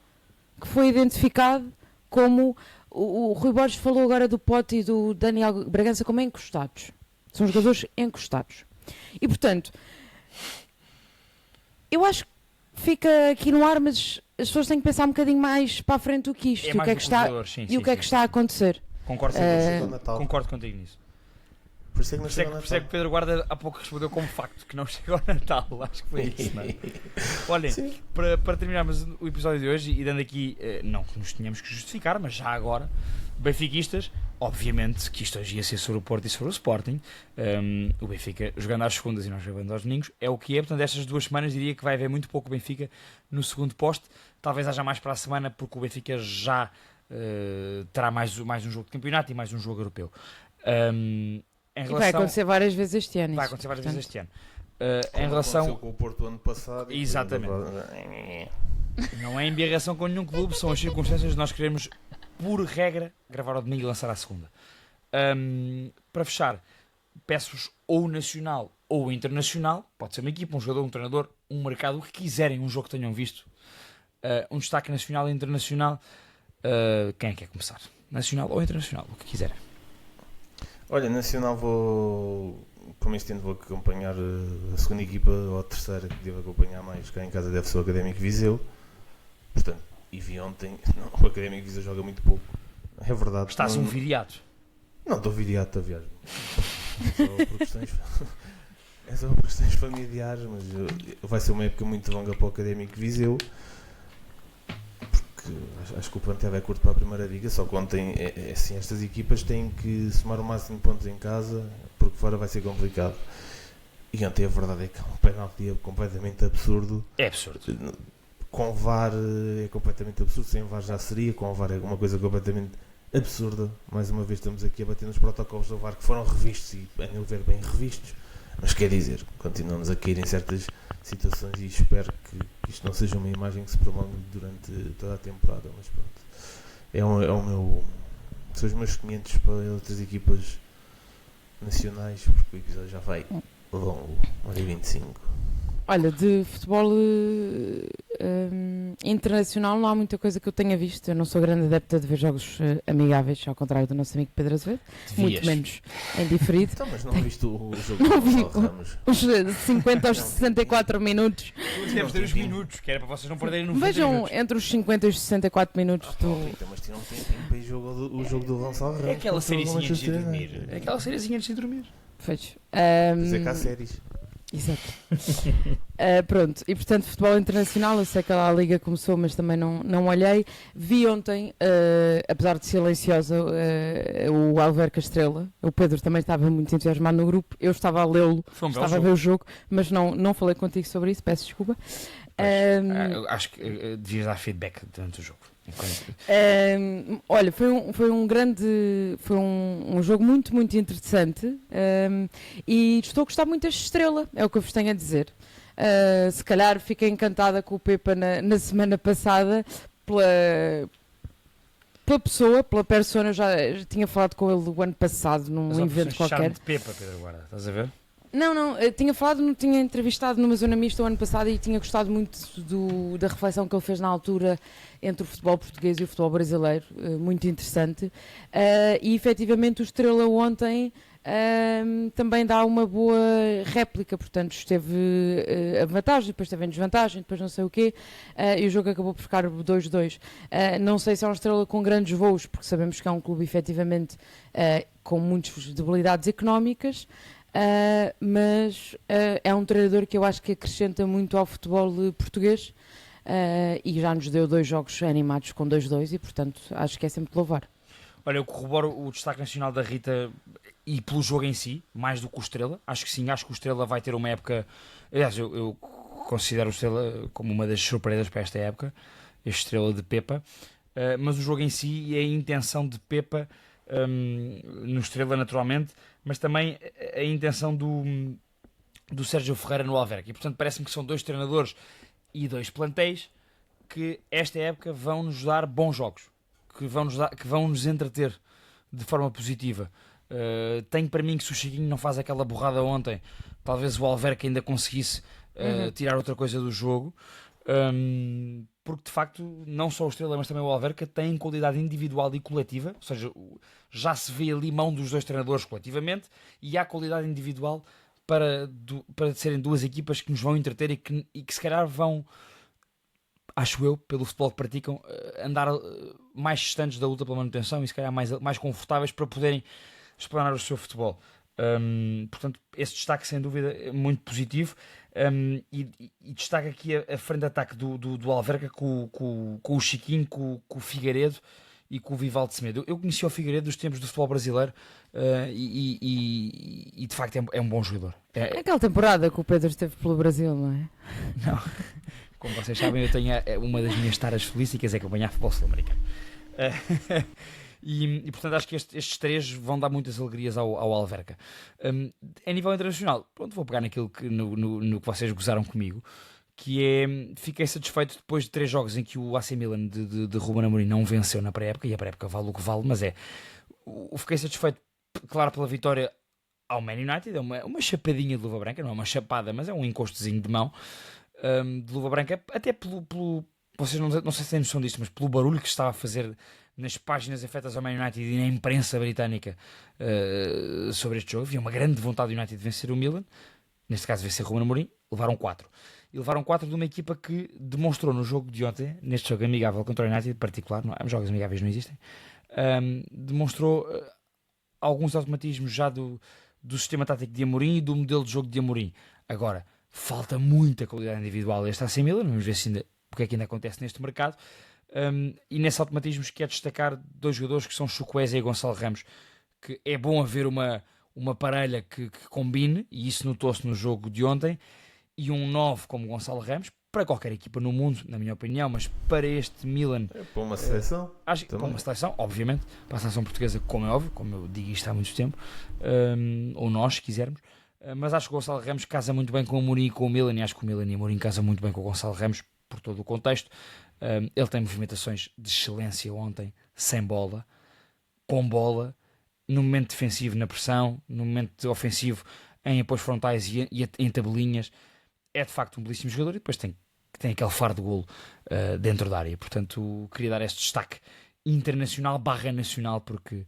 que foi identificado como o Rui Borges falou agora do Pote e do Daniel Bragança como encostados. São jogadores encostados. E portanto, eu acho que fica aqui no ar, mas as pessoas têm que pensar um bocadinho mais para a frente do que isto e o que é que está a acontecer. Concordo contigo nisso. Por isso é que não chega ao Por isso é que o Pedro Guarda há pouco respondeu como facto que não chegou ao Natal. Acho que foi isso, não é? Olhem, para terminarmos o episódio de hoje e dando aqui, não que nos tenhamos que justificar, mas já agora, benfiquistas, obviamente que isto hoje ia ser sobre o Porto e sobre o Sporting. O Benfica jogando às segundas e nós jogando aos domingos é o que é. Portanto, estas 2 semanas diria que vai haver muito pouco Benfica no segundo poste. Talvez haja mais para a semana, porque o Benfica já terá mais um jogo de campeonato e mais um jogo europeu. Vai acontecer várias vezes este ano. Vai acontecer várias vezes este ano. Em relação com o Porto ano passado. Exatamente. Não é embirração com nenhum clube, são as circunstâncias de nós queremos, por regra, gravar ao domingo e lançar à segunda. Para fechar, peço-vos ou nacional ou internacional, pode ser uma equipa, um jogador, um treinador, um mercado, o que quiserem, um jogo que tenham visto, um destaque nacional e internacional. Quem é que quer começar? Nacional ou internacional, o que quiserem. Olha, nacional como este ano vou acompanhar a segunda equipa ou a terceira que devo acompanhar mais cá em casa deve ser o Académico Viseu. Portanto, e vi ontem, o Académico Viseu joga muito pouco. É verdade. Estás um viriato? Não, estou viriato, estou a viagem. É só por questões familiares, mas vai ser uma época muito longa para o Académico Viseu. Acho que o plantel é curto para a primeira liga, só que ontem assim, estas equipas têm que somar o máximo de pontos em casa, porque fora vai ser complicado. E ontem a verdade é que um penalti completamente absurdo. É absurdo. Com VAR é completamente absurdo, sem VAR já seria, com VAR é uma coisa completamente absurda. Mais uma vez estamos aqui a bater nos protocolos do VAR que foram revistos e, a meu ver, bem revistos. Mas quer dizer, continuamos a cair em certas situações e espero que isto não seja uma imagem que se prolongue durante toda a temporada, mas pronto. São os meus 500 para outras equipas nacionais, porque o episódio já vai longo, 1h25. Olha, de futebol internacional não há muita coisa que eu tenha visto. Eu não sou grande adepta de ver jogos amigáveis, ao contrário do nosso amigo Pedro Azevedo. Muito menos em diferido. Então, mas não viste o jogo do Gonçalo Ramos? Os 50 aos 64 minutos. Devemos ter os minutos, que era para vocês não perderem no Vejam minutos. entre os 50 e os 64 minutos do... Mas tiram um tempinho para ir o jogo do Gonçalo Ramos. É aquela sériezinha antes de dormir. É aquela sériezinha antes de dormir. Fecho. Mas é que há séries. Exato. Pronto, e portanto futebol internacional, eu sei que a Liga começou, mas também não olhei. Vi ontem, apesar de silenciosa, o Alverca Estrela. O Pedro também estava muito entusiasmado no grupo, eu estava a lê-lo, estava a ver o jogo, mas não falei contigo sobre isso, peço desculpa. Acho que devias dar feedback durante o jogo. Olha, foi um jogo muito, muito interessante, e estou a gostar muito deste Estrela, é o que eu vos tenho a dizer. Se calhar fiquei encantada com o Pepa na semana passada pela pessoa, pela persona. Eu já tinha falado com ele o ano passado num evento qualquer. De Pepa, Pedro Guarda, estás a ver? Não, eu tinha falado, tinha entrevistado numa zona mista o ano passado e tinha gostado muito da reflexão que ele fez na altura entre o futebol português e o futebol brasileiro, muito interessante. E efetivamente o Estrela ontem também dá uma boa réplica, portanto esteve a vantagem, depois esteve em desvantagem, depois não sei o quê, e o jogo acabou por ficar 2-2. Não sei se é um Estrela com grandes voos, porque sabemos que é um clube efetivamente com muitas debilidades económicas, mas é um treinador que eu acho que acrescenta muito ao futebol português, e já nos deu 2 jogos animados com 2-2 e portanto acho que é sempre de louvar. Olha, eu corroboro o destaque nacional da Rita e pelo jogo em si, mais do que o Estrela. Acho que sim, acho que o Estrela vai ter uma época... Aliás, eu considero o Estrela como uma das surpresas para esta época, este Estrela de Pepa, mas o jogo em si e a intenção de Pepa no Estrela naturalmente, mas também a intenção do Sérgio Ferreira no Alverca. E portanto parece-me que são 2 treinadores e 2 plantéis que esta época vão nos dar bons jogos, que vão nos entreter de forma positiva. Tenho para mim que se o Chiquinho não faz aquela borrada ontem, talvez o Alverca ainda conseguisse tirar outra coisa do jogo, porque de facto não só o Estrela mas também o Alverca têm qualidade individual e coletiva, ou seja, já se vê ali mão dos 2 treinadores coletivamente e há qualidade individual para serem 2 equipas que nos vão entreter e que se calhar vão, acho eu, pelo futebol que praticam, andar mais distantes da luta pela manutenção e se calhar mais confortáveis para poderem explanar o seu futebol. Portanto, esse destaque sem dúvida é muito positivo, e destaca aqui a frente de ataque do Alverca com o Chiquinho, com o Figueiredo e com o Vivaldo Semedo. Eu conheci o Figueiredo dos tempos do futebol brasileiro, e de facto é um bom jogador. Aquela temporada que o Pedro esteve pelo Brasil, não é? Não, como vocês sabem, eu tenho uma das minhas taras felísticas é acompanhar futebol sul-americano. E portanto acho que estes 3 vão dar muitas alegrias ao Alverca. A nível internacional, pronto, vou pegar naquilo no que vocês gozaram comigo, que é, fiquei satisfeito depois de 3 jogos em que o AC Milan de Ruben Amorim não venceu na pré-época, e a pré-época vale o que vale, mas fiquei satisfeito, claro, pela vitória ao Man United. É uma chapadinha de luva branca, não é uma chapada, mas é um encostozinho de mão de luva branca, até pelo vocês não sei se têm noção disto, mas pelo barulho que estava a fazer nas páginas afetas ao Man United e na imprensa britânica sobre este jogo. Havia uma grande vontade do United de vencer o Milan, neste caso vencer o Ruben Amorim. Levaram 4. E levaram 4 de uma equipa que demonstrou no jogo de ontem, neste jogo amigável contra o United em particular, não, jogos amigáveis não existem, demonstrou alguns automatismos já do sistema tático de Amorim e do modelo de jogo de Amorim. Agora, falta muita qualidade individual a este AC Milan, vamos ver se ainda, porque é que ainda acontece neste mercado. E nesses automatismos quero destacar 2 jogadores que são Chukwueze e Gonçalo Ramos, que é bom haver uma parelha que combine, e isso notou-se no jogo de ontem, e um 9 como Gonçalo Ramos, para qualquer equipa no mundo, na minha opinião, mas para este Milan... Para uma seleção. Acho que para uma seleção, obviamente, para a seleção portuguesa, como é óbvio, como eu digo isto há muito tempo, ou nós, se quisermos, mas acho que o Gonçalo Ramos casa muito bem com o Amorim e com o Milan, e acho que o Milan e o Amorim casam muito bem com o Gonçalo Ramos, por todo o contexto. Ele tem movimentações de excelência ontem, sem bola, com bola, no momento defensivo na pressão, no momento ofensivo em apoios frontais e em tabelinhas. É de facto um belíssimo jogador, e depois tem aquele faro de golo dentro da área. Portanto, queria dar este destaque internacional / nacional, porque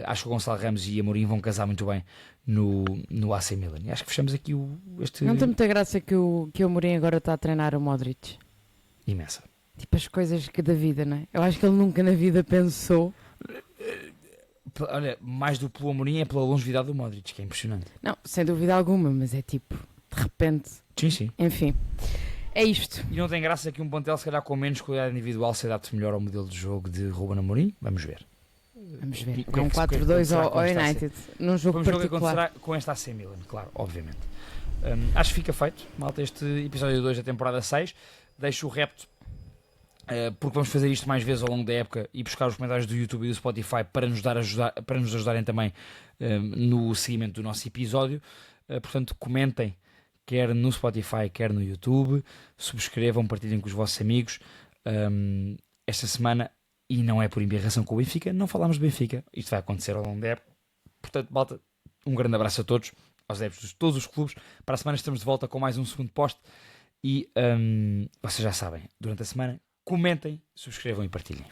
acho que o Gonçalo Ramos e Amorim vão casar muito bem no AC Milan. E acho que fechamos aqui este... Não tem muita graça que o Amorim agora está a treinar o Modric. Imensa. Tipo as coisas da vida, não é? Eu acho que ele nunca na vida pensou... Olha, mais do que pelo Amorim é pela longevidade do Modric, que é impressionante. Não, sem dúvida alguma, mas é tipo, de repente... Sim. Enfim, é isto. E não tem graça que um plantel, se calhar com menos qualidade individual, se adapte melhor ao modelo de jogo de Ruben Amorim. Vamos ver. Vamos ver. É um 4-2 ao United, num jogo particular. Vamos ver o que acontecerá com esta AC Milan, claro, obviamente. Acho que fica feito, malta, este episódio 2 da temporada 6. Deixo o repto, porque vamos fazer isto mais vezes ao longo da época, e buscar os comentários do YouTube e do Spotify para nos ajudarem também no seguimento do nosso episódio. Portanto, comentem, quer no Spotify, quer no YouTube, subscrevam, partilhem com os vossos amigos. Esta semana, e não é por embirração com o Benfica, não falámos do Benfica. Isto vai acontecer ao longo da época. Portanto, malta, um grande abraço a todos aos adeptos de todos os clubes. Para a semana estamos de volta com mais um segundo poste e vocês já sabem, durante a semana comentem, subscrevam e partilhem.